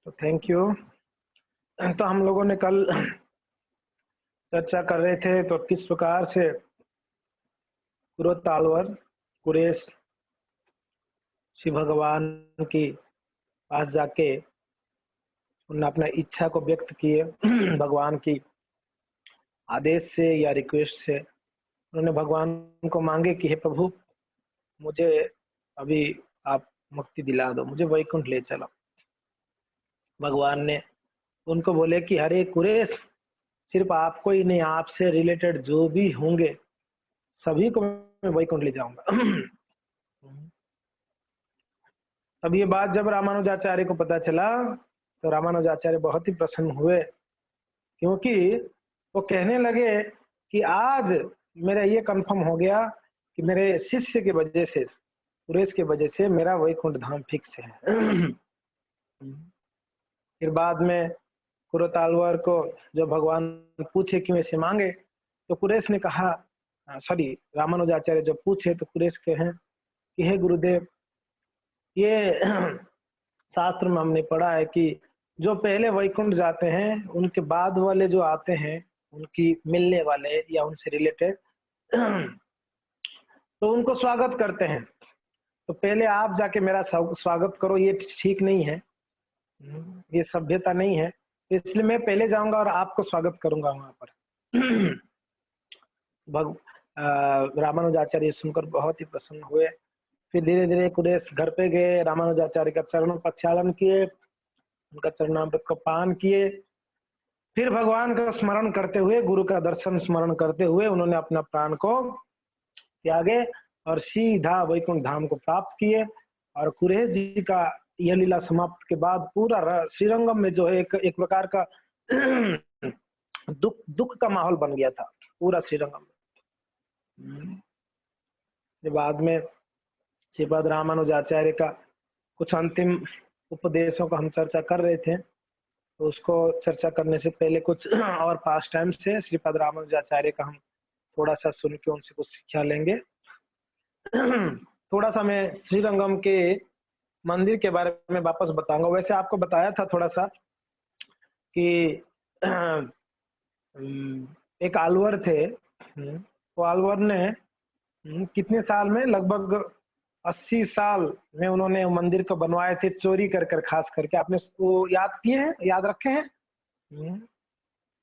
तो thank you. तो हम लोगों ने कल चर्चा कर रहे थे तो किस प्रकार से कुरतालवर कुरेश श्री भगवान की पास जाके उन्होंने अपना इच्छा को व्यक्त किए भगवान की आदेश से या रिक्वेस्ट से उन्होंने भगवान को मांगे कि हे प्रभु, मुझे अभी आप मुक्ति दिला दो, मुझे वैकुंठ ले चलो। भगवान ने उनको बोले कि अरे कुरेश, सिर्फ आपको ही नहीं, आपसे रिलेटेड जो भी होंगे सभी को मैं वैकुंठ ले जाऊंगा। अब ये बात जब रामानुजाचार्य को पता चला तो रामानुजाचार्य बहुत ही प्रसन्न हुए, क्योंकि वो कहने लगे कि आज मेरा ये कंफर्म हो गया कि मेरे शिष्य की वजह से, कुरेश की वजह से मेरा वैकुंठ धाम फिक्स है। फिर बाद में कुरतालवर को जब भगवान पूछे क्यों ऐसे मांगे तो कुरेश ने कहा, सॉरी रामानुजाचार्य जब पूछे तो कुरेश कहे कि हे गुरुदेव, ये शास्त्र में हमने पढ़ा है कि जो पहले वैकुंठ जाते हैं उनके बाद वाले जो आते हैं उनकी मिलने वाले या उनसे रिलेटेड तो उनको स्वागत करते हैं। तो पहले आप जाके मेरा स्वागत करो, ये ठीक नहीं है, ये सभ्यता नहीं है, इसलिए मैं पहले जाऊंगा और आपको स्वागत करूंगा वहां पर। रामानुजाचार्य सुनकर बहुत ही प्रसन्न हुए। फिर धीरे धीरे कुरेश घर पे गए, रामानुजाचार्य का चरणों प्रक्षालन किए, उनका चरणामृत को पान किए। फिर भगवान का स्मरण करते हुए, गुरु का दर्शन स्मरण करते हुए उन्होंने अपना प्राण को त्यागे और सीधा वैकुंठ धाम को प्राप्त किए। और कुरेश जी का यह लीला समाप्त के बाद पूरा श्रीरंगम में जो है एक प्रकार का दुख का माहौल बन गया था पूरा श्रीरंगम में। बाद में श्रीपद रामानुजाचार्य का कुछ अंतिम उपदेशों का हम चर्चा कर रहे थे, तो उसको चर्चा करने से पहले कुछ और पास टाइम से श्रीपद रामानुजाचार्य का हम थोड़ा सा सुन के उनसे कुछ शिक्षा लेंगे। थोड़ा सा मैं श्रीरंगम के मंदिर के बारे में वापस बताऊंगा। वैसे आपको बताया था थोड़ा सा कि एक आलवर थे, वो आलवर ने कितने साल में, लगभग 80 साल में उन्होंने मंदिर को बनवाए थे, चोरी कर कर, खास करके। आपने वो याद किए हैं, याद रखे हैं,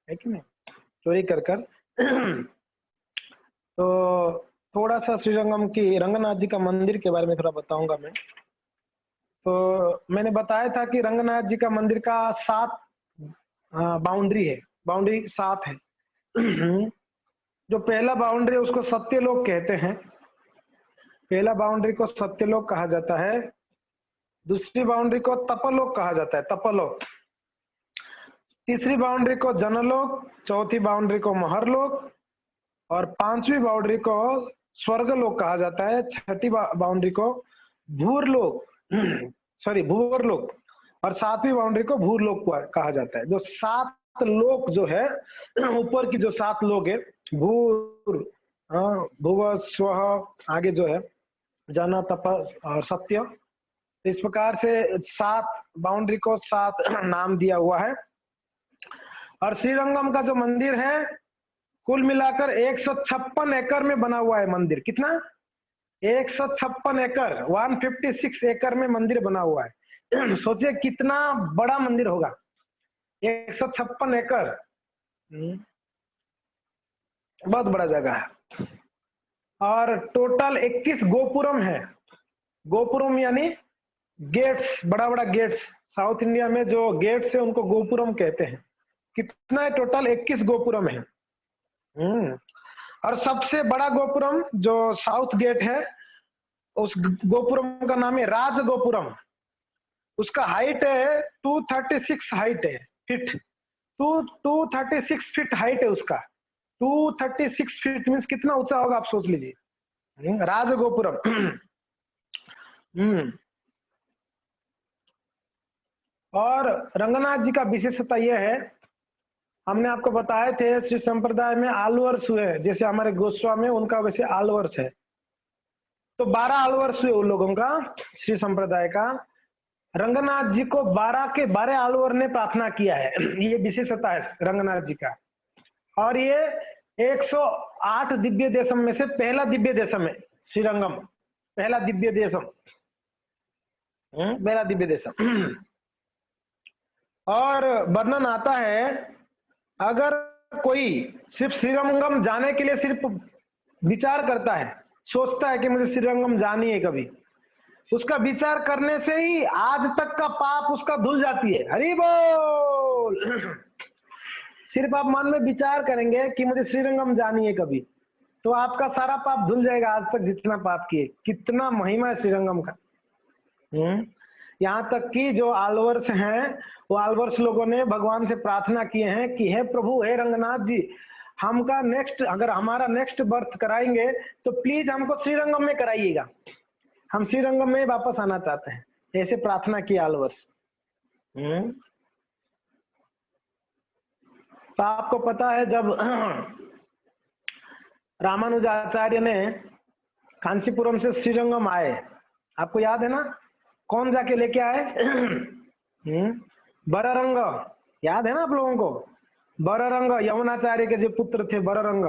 है कि नहीं, चोरी कर कर। तो थोड़ा सा श्रीरंगम की रंगनाथ जी का मंदिर के बारे में थोड़ा बताऊंगा मैं। तो मैंने बताया था कि रंगनाथ जी का मंदिर का 7 बाउंड्री है, बाउंड्री 7 है। जो पहला बाउंड्री है उसको सत्यलोक कहते हैं, पहला बाउंड्री को सत्यलोक कहा जाता है। दूसरी बाउंड्री को तपलोक कहा जाता है, तपलोक। तीसरी बाउंड्री को जनलोक, चौथी बाउंड्री को महरलोक और 5वीं बाउंड्री को स्वर्गलोक कहा जाता है। छठी बाउंड्री को भूरलोक, सॉरी भूवरलोक, और 7वीं बाउंड्री को भूरलोक कहा जाता है। जो 7 लोक जो है, ऊपर की जो 7 लोक है, भूर, भुव, स्व, आगे जो है जन, तप और सत्य, इस प्रकार से 7 बाउंड्री को 7 नाम दिया हुआ है। और श्रीरंगम का जो मंदिर है कुल मिलाकर 156 एकड़ में बना हुआ है मंदिर। कितना? 156 एकड़, 156 एकड़ में मंदिर बना हुआ है। सोचिए कितना बड़ा मंदिर होगा, 156 एकड़, बहुत बड़ा जगह है। और टोटल 21 गोपुरम है। गोपुरम यानी गेट्स, बड़ा बड़ा गेट्स। साउथ इंडिया में जो गेट्स है उनको गोपुरम कहते हैं। कितना है टोटल? 21 गोपुरम है। और सबसे बड़ा गोपुरम जो साउथ गेट है, उस गोपुरम का नाम है राज गोपुरम। उसका हाइट है 236 हाइट है, फीट, 236 फीट हाइट है उसका। 236 फीट मीन्स कितना ऊंचा होगा आप सोच लीजिए, राज गोपुरम। और रंगनाथ जी का विशेषता यह है, हमने आपको बताए थे श्री संप्रदाय में आलवर्ष हुए, जैसे हमारे गोस्वामी उनका वैसे आलवर्ष है। तो 12 आलवर्ष हुए उन लोगों का, श्री संप्रदाय का। रंगनाथ जी को 12 के 12 ऑलवर ने प्रार्थना किया है, ये विशेषता है रंगनाथ जी का। और ये 108 दिव्य देशम में से पहला दिव्य देशम है श्रीरंगम, पहला दिव्य देशम, पहला दिव्य देशम। और वर्णन आता है, अगर कोई सिर्फ श्रीरंगम जाने के लिए सिर्फ विचार करता है, सोचता है कि मुझे श्रीरंगम जानी है, कभी उसका विचार करने से ही आज तक का पाप उसका धुल जाती है। हरि बोल। सिर्फ आप मन में विचार करेंगे कि मुझे श्रीरंगम जानी है कभी, तो आपका सारा पाप धुल जाएगा, आज तक जितना पाप किए। कितना महिमा है श्रीरंगम का। यहाँ तक कि जो आलवर्स हैं, वो आलवर्स लोगों ने भगवान से प्रार्थना किए हैं कि हे प्रभु, हे रंगनाथ जी, हमका नेक्स्ट, अगर हमारा नेक्स्ट बर्थ कराएंगे तो प्लीज हमको श्रीरंगम में कराइएगा, हम श्रीरंगम में वापस आना चाहते हैं, ऐसे प्रार्थना की आलवर्स। तो आपको पता है, जब रामानुजाचार्य ने कांचीपुरम से श्रीरंगम आए, आपको याद है ना, कौन जाके लेके आए? बररंग, याद है ना आप लोगों को? बररंग, यमुनाचार्य के जो पुत्र थे बररंग,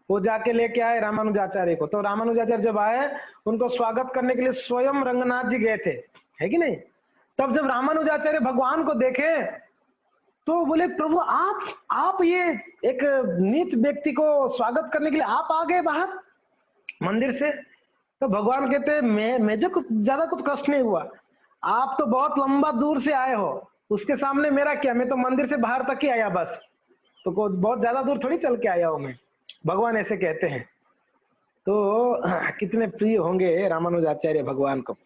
वो जाके लेके आए रामानुजाचार्य को। तो रामानुजाचार्य जब आए, उनको स्वागत करने के लिए स्वयं रंगनाथ जी गए थे, है कि नहीं? तब जब रामानुजाचार्य भगवान को देखे तो बोले, प्रभु आप ये एक नीच व्यक्ति को स्वागत करने के लिए आप आ गए बाहर मंदिर से? तो भगवान कहते, मैं जो कुछ ज्यादा कुछ कष्ट नहीं हुआ, आप तो बहुत लंबा दूर से आए हो, उसके सामने मेरा क्या, मैं तो मंदिर से बाहर तक ही आया बस, तो बहुत ज्यादा दूर थोड़ी चल के आया हूं मैं। भगवान ऐसे कहते हैं। तो कितने प्रिय होंगे रामानुजाचार्य भगवान को।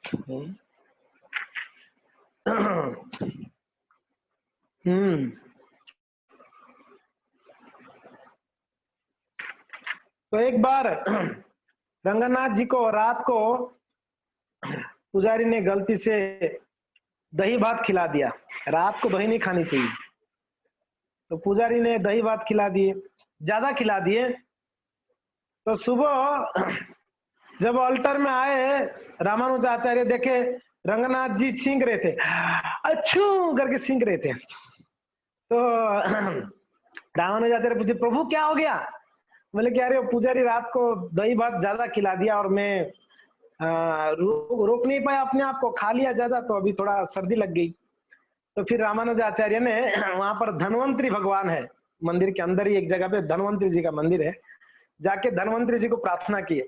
तो एक बार रंगनाथ जी को रात को पुजारी ने गलती से दही भात खिला दिया। रात को दही नहीं खानी चाहिए, तो पुजारी ने दही भात खिला दिए, ज्यादा खिला दिए। तो सुबह जब अल्टर में आए, रामानुजाचार्य देखे रंगनाथ जी छींक रहे थे, अच्छू करके छींक रहे थे। तो रामानुजाचार्य पूछे, प्रभु क्या हो गया? बोले कि अरे पुजारी रात को दही भात ज्यादा खिला दिया और मैं रोक नहीं पाया अपने आप को, खा लिया ज्यादा, तो अभी थोड़ा सर्दी लग गई। तो फिर रामानुजाचार्य ने, वहां पर धन्वंतरी भगवान है, मंदिर के अंदर ही एक जगह पे धन्वंतरी जी का मंदिर है, जाके धन्वंतरी जी को प्रार्थना की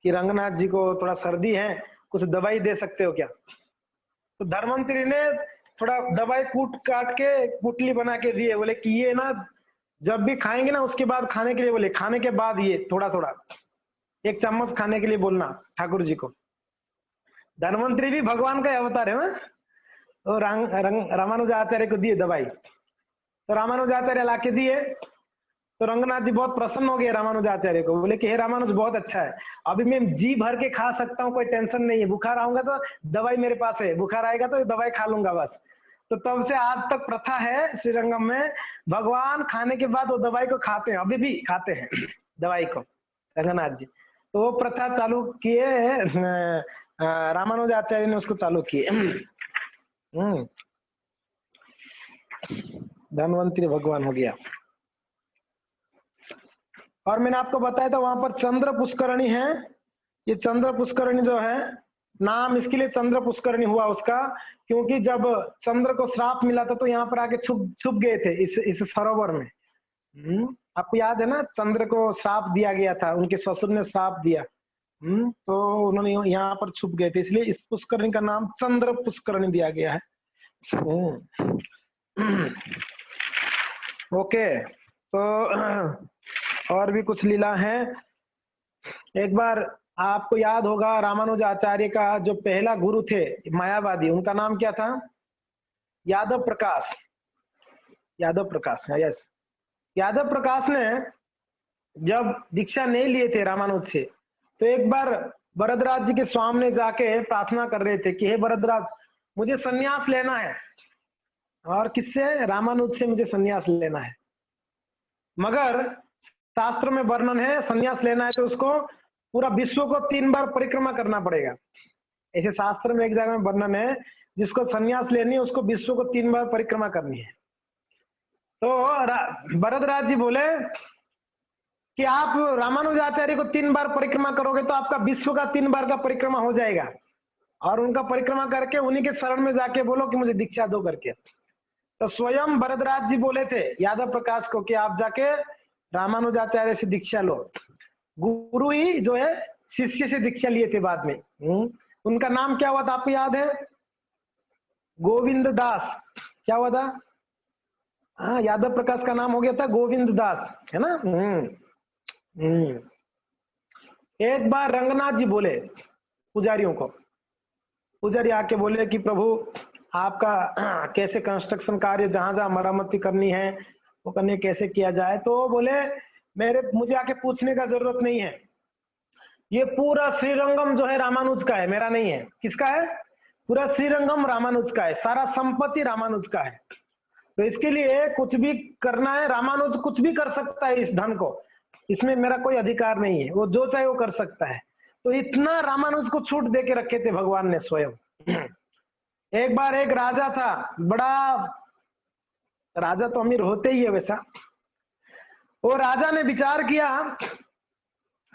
कि रंगनाथ जी को थोड़ा सर्दी है, कुछ दवाई दे सकते हो क्या? तो धन्वंतरी ने थोड़ा दवाई कूट काट के पुटली बना के दिए, बोले कि ये ना जब भी खाएंगे ना, उसके बाद खाने के लिए, बोले खाने के बाद ये थोड़ा थोड़ा 1 चम्मच खाने के लिए बोलना ठाकुर जी को। धन्वंतरी भी भगवान का अवतार है ना। तो रामानुजाचार्य को दिए दवाई, तो रामानुजाचार्य लाके दिए। तो रंगनाथ जी बहुत प्रसन्न हो गए रामानुजाचार्य को, बोले कि हे रामानुज, बहुत अच्छा है, अभी मैं जी भर के खा सकता हूँ, कोई टेंशन नहीं है, बुखार आऊंगा तो दवाई मेरे पास है, बुखार आएगा तो दवाई खा लूंगा बस। तो तब से आज तक प्रथा है श्रीरंगम में, भगवान खाने के बाद वो दवाई को खाते हैं, अभी भी खाते हैं दवाई को रंगनाथ जी। तो वो प्रथा चालू किए, रामानुजाचार्य ने उसको चालू किए। धन्वंतरी भगवान हो गया। और मैंने आपको बताया था वहां पर चंद्र पुष्करणी है। ये चंद्र पुष्करणी जो है, नाम इसके लिए चंद्र पुष्करणी हुआ उसका, क्योंकि जब चंद्र को श्राप मिला था तो यहाँ पर आके छुप गए थे इस सरोवर में। आपको याद है ना, चंद्र को श्राप दिया गया था, उनके ससुर ने श्राप दिया। तो उन्होंने यहाँ पर छुप गए थे, इसलिए इस पुष्करणी का नाम चंद्र पुष्करणी दिया गया है। ओके, तो और भी कुछ लीला है। एक बार आपको याद होगा, रामानुजाचार्य का जो पहला गुरु थे मायावादी, उनका नाम क्या था? यादव प्रकाश। यादव प्रकाश, यस। यादव प्रकाश ने जब दीक्षा नहीं लिए थे रामानुज से, तो एक बार भरद्वाज जी के सामने जाके प्रार्थना कर रहे थे कि हे भरद्वाज, मुझे सन्यास लेना है। और किससे? रामानुज से मुझे सन्यास लेना है। मगर शास्त्र में वर्णन है, सन्यास लेना है तो उसको पूरा विश्व को 3 बार परिक्रमा करना पड़ेगा। ऐसे शास्त्र में एक जगह में वर्णन है, जिसको संन्यास लेनी है उसको विश्व को 3 बार परिक्रमा करनी है। तो भरद्वाज जी बोले कि आप रामानुजाचार्य को 3 बार परिक्रमा करोगे तो आपका विश्व का 3 बार का परिक्रमा हो जाएगा, और उनका परिक्रमा करके उन्हीं के शरण में जाके बोलो कि मुझे दीक्षा दो करके। तो स्वयं भरद्वाज जी बोले थे यादव प्रकाश को कि आप जाके रामानुजाचार्य से दीक्षा लो। गुरु ही जो है शिष्य से दीक्षा लिए थे बाद में। उनका नाम क्या हुआ था आपको याद है? गोविंद दास। क्या हुआ था? हाँ, यादव प्रकाश का नाम हो गया था गोविंद दास, है ना। एक बार रंगनाथ जी बोले पुजारियों को, पुजारी आके बोले कि प्रभु आपका कैसे कंस्ट्रक्शन कार्य जहां जहां मरम्मती करनी है वो करने कैसे किया जाए। तो बोले मुझे आके पूछने का जरूरत नहीं है, ये पूरा श्रीरंगम जो है रामानुज का है, मेरा नहीं है। किसका है? पूरा श्रीरंगम रामानुज का है, सारा संपत्ति रामानुज का है। तो इसके लिए कुछ भी करना है, रामानुज कुछ भी कर सकता है इस धन को, इसमें मेरा कोई अधिकार नहीं है, वो जो चाहे वो कर सकता है। तो इतना रामानुज को छूट दे के रखे थे भगवान ने स्वयं। एक बार एक राजा था, बड़ा राजा तो अमीर होते ही है वैसा। वो राजा ने विचार किया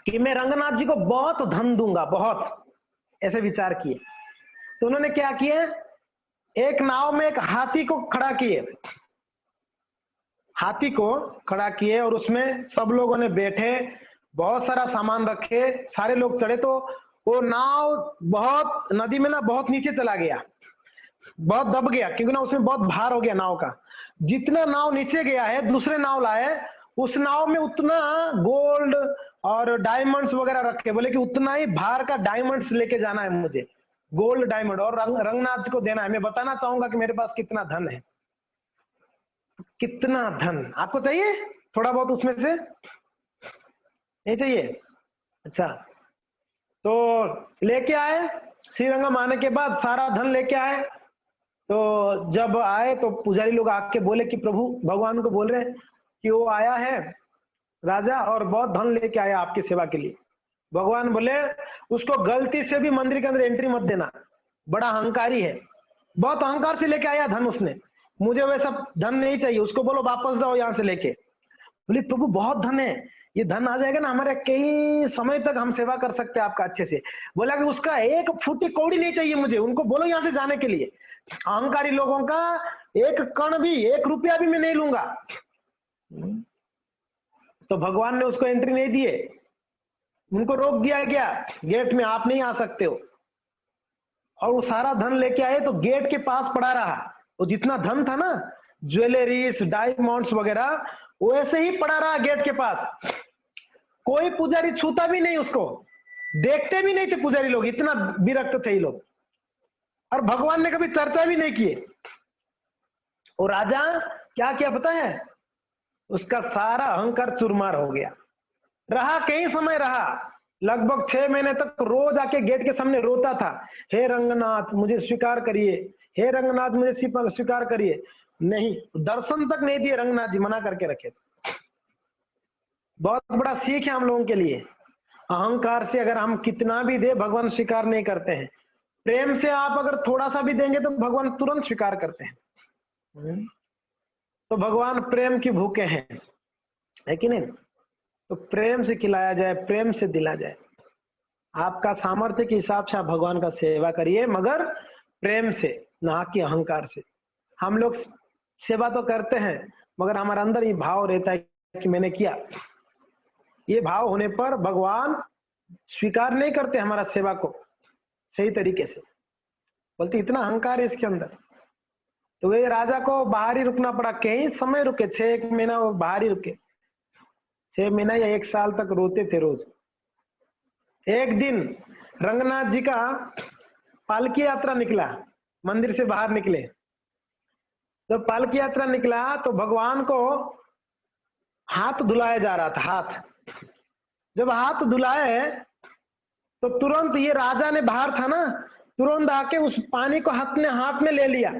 कि मैं रंगनाथ जी को बहुत धन दूंगा, बहुत, ऐसे विचार किए। तो उन्होंने क्या किए, एक नाव में एक हाथी को खड़ा किए, हाथी को खड़ा किए और उसमें सब लोगों ने बैठे, बहुत सारा सामान रखे, सारे लोग चढ़े। तो वो नाव बहुत नदी में ना बहुत नीचे चला गया, बहुत दब गया, क्योंकि ना उसमें बहुत भार हो गया नाव का। जितना नाव नीचे गया है दूसरे नाव लाए, उस नाव में उतना गोल्ड और डायमंड्स वगैरह रखे। बोले कि उतना ही भार का डायमंड्स लेके जाना है मुझे, गोल्ड डायमंड, और रंगनाथ जी को देना है। मैं बताना चाहूंगा कि मेरे पास कितना धन है। कितना धन आपको चाहिए? थोड़ा बहुत उसमें से नहीं चाहिए? अच्छा, तो लेके आए, श्रीरंगम आने के बाद सारा धन लेके आए। तो जब आए तो पुजारी लोग आके बोले कि प्रभु, भगवान को बोल रहे हैं कि वो आया है राजा और बहुत धन लेके आया आपकी सेवा के लिए। भगवान बोले उसको गलती से भी मंदिर के अंदर एंट्री मत देना, बड़ा अहंकारी है, बहुत अहंकार से लेके आया धन उसने, मुझे वैसा धन नहीं चाहिए, उसको बोलो वापस जाओ यहाँ से लेके। बोले प्रभु बहुत धन है, ये धन आ जाएगा ना हमारे कई समय तक हम सेवा कर सकते हैं आपका अच्छे से। बोला कि उसका एक फुटी कौड़ी नहीं चाहिए मुझे, उनको बोलो यहाँ से जाने के लिए। अहंकारी लोगों का एक कण भी, 1 रुपया भी मैं नहीं लूंगा। तो भगवान ने उसको एंट्री नहीं दिए, उनको रोक दिया गया, गेट में आप नहीं आ सकते हो। और वो सारा धन लेके आए तो गेट के पास पड़ा रहा, वो जितना धन था ना, ज्वेलरीज, डायमंड्स वगैरह, वो ऐसे ही पड़ा रहा गेट के पास। कोई पुजारी छूता भी नहीं उसको, देखते भी नहीं थे पुजारी लोग, इतना विरक्त थे ये लोग। और भगवान ने कभी चर्चा भी नहीं किए। वो राजा क्या किया पता है? उसका सारा अहंकार चूरमार हो गया। रहा कई समय रहा, लगभग 6 महीने तक रोज आके गेट के सामने रोता था, हे रंगनाथ मुझे स्वीकार करिए, हे रंगनाथ मुझे स्वीकार करिए। नहीं, दर्शन तक नहीं दिए रंगनाथ जी, मना करके रखे। बहुत बड़ा सीख है हम लोगों के लिए। अहंकार से अगर हम कितना भी दे, भगवान स्वीकार नहीं करते हैं। प्रेम से आप अगर थोड़ा सा भी देंगे तो भगवान तुरंत स्वीकार करते हैं। तो भगवान प्रेम की भूखे हैं, है कि नहीं? तो प्रेम से खिलाया जाए, प्रेम से दिला जाए। आपका सामर्थ्य के हिसाब से आप भगवान का सेवा करिए, मगर प्रेम से, ना कि अहंकार से। हम लोग सेवा तो करते हैं मगर हमारे अंदर ये भाव रहता है कि मैंने किया। ये भाव होने पर भगवान स्वीकार नहीं करते हमारा सेवा को सही तरीके से, बोलते इतना अहंकार है इसके अंदर। तो वे राजा को बाहर ही रुकना पड़ा, कई समय रुके, 6 महीना वो बाहर ही रुके, 6 महीना या 1 साल तक रोते थे रोज। एक दिन रंगनाथ जी का पालकी यात्रा निकला, मंदिर से बाहर निकले। जब पालकी यात्रा निकला तो भगवान को हाथ धुलाया जा रहा था, हाथ। जब हाथ धुलाए तो तुरंत ये राजा ने बाहर था ना, तुरंत आके उस पानी को हाथ में ले लिया।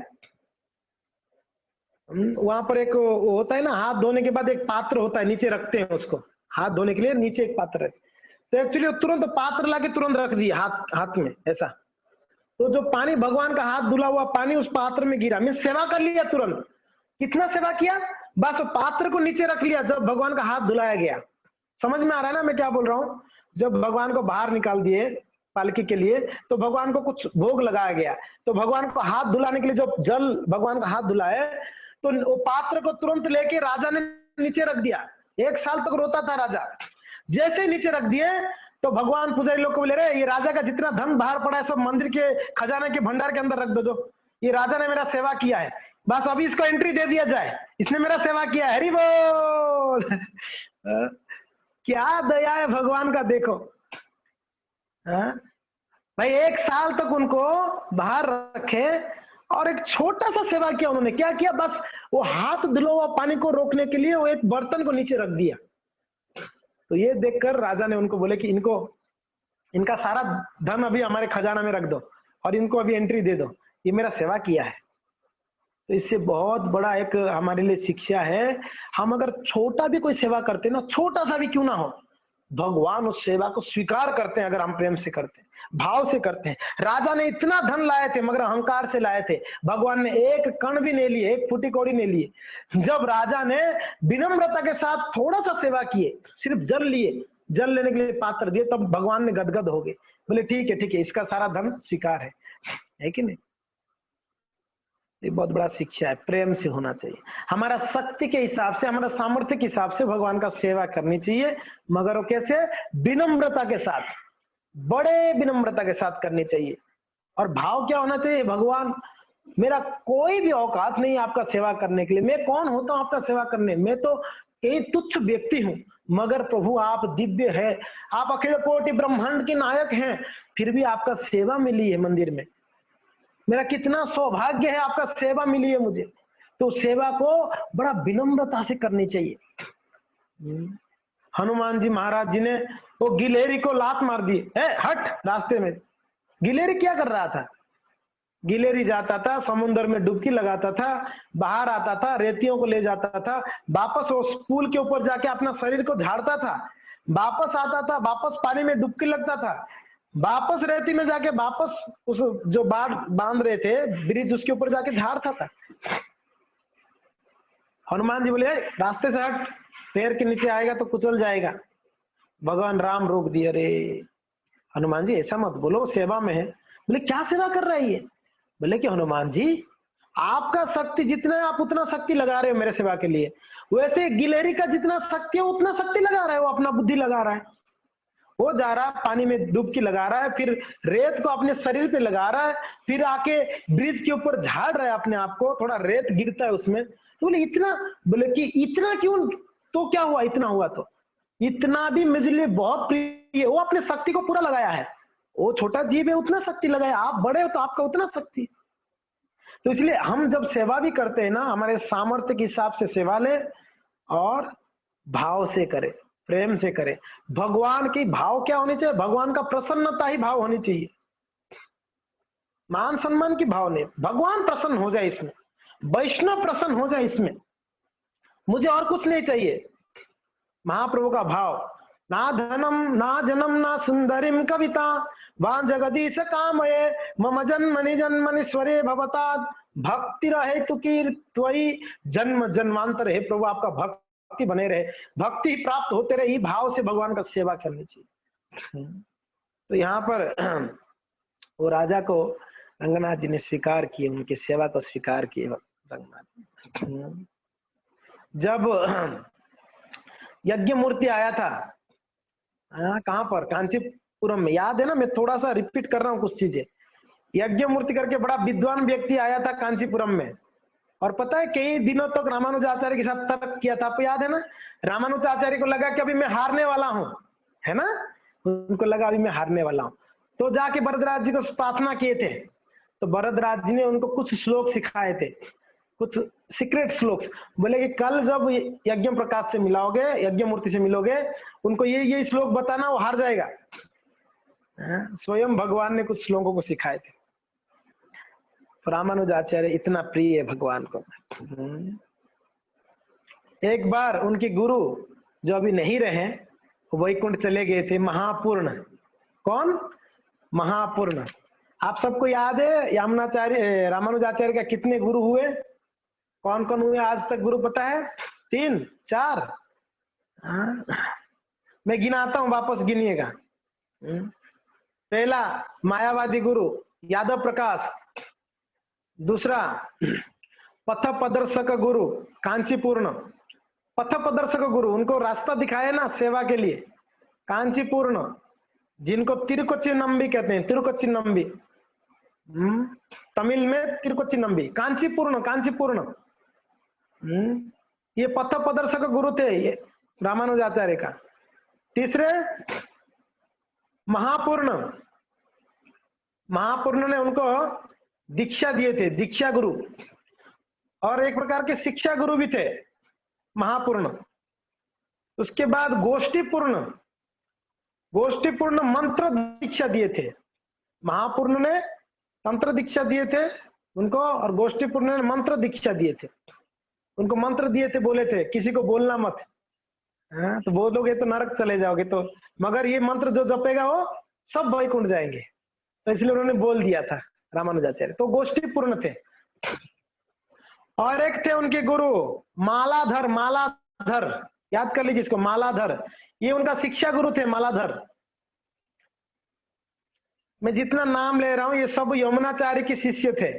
वहां पर एक होता है ना, हाथ धोने के बाद एक पात्र होता है, नीचे रखते हैं उसको, हाथ धोने के लिए नीचे एक पात्र है। तो एक्चुअली तुरंत पात्र लाके तुरंत रख दिया हाथ में ऐसा। तो जो पानी, भगवान का हाथ धुला हुआ पानी उस पात्र में गिरा, मैं सेवा कर लिया तुरंत। कितना सेवा किया, बस पात्र को नीचे रख लिया जब भगवान का हाथ धुलाया गया। समझ में आ रहा है ना मैं क्या बोल रहा हूँ? जब भगवान को बाहर निकाल दिए पालकी के लिए, तो भगवान को कुछ भोग लगाया गया, तो भगवान को हाथ धुलाने के लिए जो जल भगवान का हाथ धुलाए, तो वो पात्र को तुरंत लेके राजा ने नीचे रख दिया। 1 साल तक रोता था राजा। जैसे ही नीचे रख दिए तो भगवान पुजारी लोग को बोले, रे ये राजा का जितना धन बाहर पड़ा है सब मंदिर के खजाने के भंडार के अंदर रख दो, ये राजा ने मेरा सेवा किया है, बस अभी इसको एंट्री दे दिया जाए, इसने मेरा सेवा किया है, हरि बोल। क्या दया है भगवान का, देखो। भाई 1 साल तक उनको बाहर रखे और एक छोटा सा सेवा किया उन्होंने। क्या किया, बस वो हाथ धुला हुआ पानी को रोकने के लिए वो एक बर्तन को नीचे रख दिया। तो ये देखकर राजा ने उनको बोले कि इनका सारा धन अभी हमारे खजाना में रख दो और इनको अभी एंट्री दे दो, ये मेरा सेवा किया है। तो इससे बहुत बड़ा एक हमारे लिए शिक्षा है, हम अगर छोटा भी कोई सेवा करते हैं ना, छोटा सा भी क्यों ना हो, भगवान उस सेवा को स्वीकार करते हैं अगर हम प्रेम से करते हैं, भाव से करते हैं। राजा ने इतना धन लाए थे मगर अहंकार से लाए थे, भगवान ने एक कण भी नहीं लिए, एक फूटी कौड़ी नहीं लिए। जब राजा ने विनम्रता के साथ थोड़ा सा सेवा किए, सिर्फ जल लिए, जल लेने के लिए पात्र दिए, तब भगवान ने गदगद हो गए, बोले ठीक है इसका सारा धन स्वीकार है कि नहीं? ये बहुत बड़ा शिक्षा है, प्रेम से होना चाहिए। हमारा शक्ति के हिसाब से, हमारा सामर्थ्य के हिसाब से भगवान का सेवा करनी चाहिए, मगर वो कैसे, विनम्रता के साथ, बड़े विनम्रता के साथ करनी चाहिए। और भाव क्या होना चाहिए, भगवान मेरा कोई भी औकात नहीं आपका सेवा करने के लिए, मैं कौन होता हूं आपका सेवा करने, मैं तो एक तुच्छ व्यक्ति हूं, मगर प्रभु आप दिव्य है, आप अखिल कोटि ब्रह्मांड के नायक हैं, फिर भी आपका सेवा मिली है मंदिर में, मेरा कितना सौभाग्य है, आपका सेवा मिली है मुझे। तो सेवा को बड़ा विनम्रता से करनी चाहिए। हनुमान जी महाराज जी ने वो गिलहरी को लात मार दी, हट रास्ते में। गिलहरी क्या कर रहा था, गिलहरी जाता था समुद्र में डुबकी लगाता था, बाहर आता था, रेतियों को ले जाता था, वापस उस पुल के ऊपर जाके अपना शरीर को झाड़ता था, वापस आता था, वापस पानी में डुबकी लगता था, वापस रेती में जाके वापस उस जो बांध रहे थे ब्रिज उसके ऊपर जाके झाड़ता था। हनुमान जी बोले रास्ते से हट, पैर के नीचे आएगा तो कुचल जाएगा। भगवान राम रोक दिए, अरे हनुमान जी ऐसा मत बोलो, सेवा में है। बोले क्या सेवा कर रहा है ये? बोले कि हनुमान जी आपका शक्ति जितना है आप उतना शक्ति लगा रहे हो मेरे सेवा के लिए, वैसे गिलहरी का जितना शक्ति है उतना शक्ति लगा रहा है, वो अपना बुद्धि लगा रहा है, वो जा रहा है पानी में डुबकी लगा रहा है, फिर रेत को अपने शरीर पे लगा रहा है, फिर आके ब्रिज के ऊपर झाड़ रहा है अपने आप को, थोड़ा रेत गिरता है उसमें। तो बोले इतना, बोले कि इतना क्यों, तो क्या हुआ, इतना हुआ तो इतना भी मुझे लिए बहुत प्रिय, वो अपने शक्ति को पूरा लगाया है, वो छोटा जीव है उतना शक्ति लगाया, आप बड़े हो तो आपका उतना शक्ति। तो इसलिए हम जब सेवा भी करते हैं ना, हमारे सामर्थ्य के हिसाब से सेवा ले और भाव से करें, प्रेम से करें। भगवान की भाव क्या होनी चाहिए, भगवान का प्रसन्नता ही भाव होनी चाहिए, मान सम्मान की भाव नहीं, भगवान प्रसन्न हो जाए इसमें, वैष्णव प्रसन्न हो जाए इसमें, मुझे और कुछ नहीं चाहिए। महाप्रभु का भाव, ना धनम ना जन्म ना सुंदरिम कविता वां जगदीश कामये मम जन्मनि जन्मनीश्वरे भवता भक्ति रहे तुकीर त्वयि जन्म जन्मांतर। है प्रभु आपका भक्ति बने रहे, भक्ति प्राप्त होते रहे, भाव से भगवान का सेवा करनी चाहिए। तो यहाँ पर वो राजा को रंगनाथ जी ने स्वीकार किए, उनकी सेवा को स्वीकार किए रंगनाथ जी। जब यज्ञ मूर्ति आया था, कहां पर, कांचीपुरम में, याद है ना, मैं थोड़ा सा रिपीट कर रहा हूँ कुछ चीजें। यज्ञ मूर्ति करके बड़ा विद्वान व्यक्ति आया था कांचीपुरम में, और पता है कई दिनों तक रामानुजाचार्य के साथ तर्क किया था, आपको याद है ना। रामानुजाचार्य को लगा कि अभी मैं हारने वाला हूं, है ना, उनको लगा अभी मैं हारने वाला हूं, तो जाके भरद्वाज जी को प्रार्थना किए थे, तो भरद्वाज जी ने उनको कुछ श्लोक सिखाए थे, कुछ सीक्रेट श्लोक, बोले कि कल जब यज्ञ प्रकाश से मिलाओगे, यज्ञ मूर्ति से मिलोगे, उनको ये श्लोक बताना, वो हार जाएगा। स्वयं भगवान ने कुछ श्लोकों को सिखाए थे। रामानुजाचार्य इतना प्रिय है भगवान को। एक बार उनके गुरु जो अभी नहीं रहे, वैकुंठ चले गए थे, महापूर्ण, कौन, महापूर्ण, आप सबको याद है यमुनाचार्य रामानुजाचार्य का कितने गुरु हुए? कौन कौन हुए आज तक गुरु पता है? 3 4? हाँ? मैं गिनाता हूं, वापस गिनिएगा। पहला मायावादी गुरु यादव प्रकाश, दूसरा पथ प्रदर्शक गुरु कांचीपूर्ण, पथ प्रदर्शक गुरु उनको रास्ता दिखाया ना सेवा के लिए, कांचीपूर्ण, जिनको तिरुकोच्चि नंबी कहते हैं, तिरुकोच्चि नंबी, तमिल में तिरुकोच्चि नंबी, कांचीपूर्ण, कांचीपूर्ण। ये पथ प्रदर्शक गुरु थे ये रामानुजाचार्य का। तीसरे महापूर्ण, महापूर्ण ने उनको दीक्षा दिए थे, दीक्षा गुरु, और एक प्रकार के शिक्षा गुरु भी थे महापूर्ण। उसके बाद गोष्ठीपूर्ण, गोष्ठीपूर्ण मंत्र दीक्षा दिए थे। महापूर्ण ने तंत्र दीक्षा दिए थे उनको, और गोष्ठीपूर्ण ने मंत्र दीक्षा दिए थे उनको। मंत्र दिए थे, बोले थे किसी को बोलना मत, हाँ तो बोलोगे तो नरक चले जाओगे, तो मगर ये मंत्र जो जपेगा वो सब वैकुंठ जाएंगे, तो इसलिए उन्होंने बोल दिया था रामानुजाचार्य, तो गोष्ठीपूर्ण थे। और एक थे उनके गुरु मालाधर, मालाधर याद कर लीजिए इसको, मालाधर, ये उनका शिक्षा गुरु थे मालाधर। मैं जितना नाम ले रहा हूं ये सब यमुनाचार्य के शिष्य थे,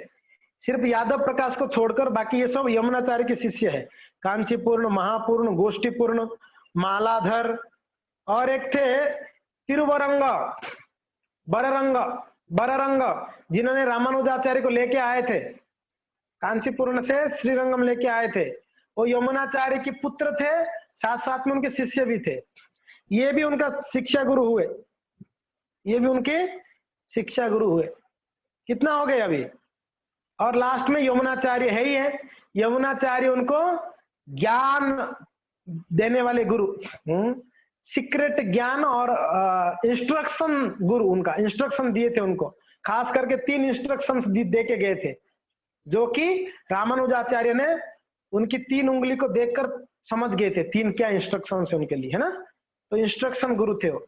सिर्फ यादव प्रकाश को छोड़कर बाकी ये सब यमुनाचार्य के शिष्य है। कांचीपूर्ण, महापूर्ण, गोष्ठीपूर्ण, मालाधर, और एक थे तिरुवरंग, बररंग, बररंग, जिन्होंने रामानुजाचार्य को लेके आए थे, कांचीपूर्ण से श्रीरंगम लेके आए थे। वो यमुनाचार्य के पुत्र थे, साथ साथ में उनके शिष्य भी थे। ये भी उनका शिक्षा गुरु हुए, ये भी उनके शिक्षा गुरु हुए। कितना हो गए अभी? और लास्ट में यमुनाचार्य है ही है, यमुनाचार्य उनको ज्ञान देने वाले गुरु, सीक्रेट ज्ञान और इंस्ट्रक्शन गुरु, उनका इंस्ट्रक्शन दिए थे उनको, खास करके 3 इंस्ट्रक्शंस दे के गए थे, जो कि रामानुजाचार्य ने उनकी 3 उंगली को देखकर समझ गए थे 3 क्या इंस्ट्रक्शंस है उनके लिए, है ना। तो इंस्ट्रक्शन गुरु थे वो।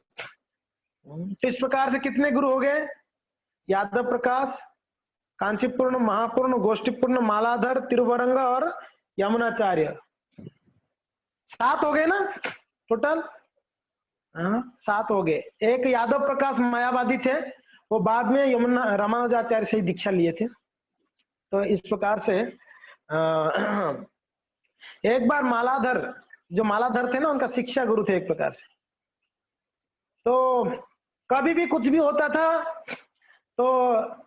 तो इस प्रकार से कितने गुरु हो गए? यादव प्रकाश, कांचीपूर्ण, महापूर्ण, गोष्ठीपूर्ण, मालाधर, तिरुवरंग और यमुनाचार्य, 7 हो गए ना टोटल? 7 हो गए। एक यादव प्रकाश मायावादी थे, वो बाद में यमुना रामानुजाचार्य से ही दीक्षा लिए थे। तो इस प्रकार से एक बार मालाधर, जो मालाधर थे ना उनका शिक्षा गुरु थे एक प्रकार से। तो कभी भी कुछ भी होता था तो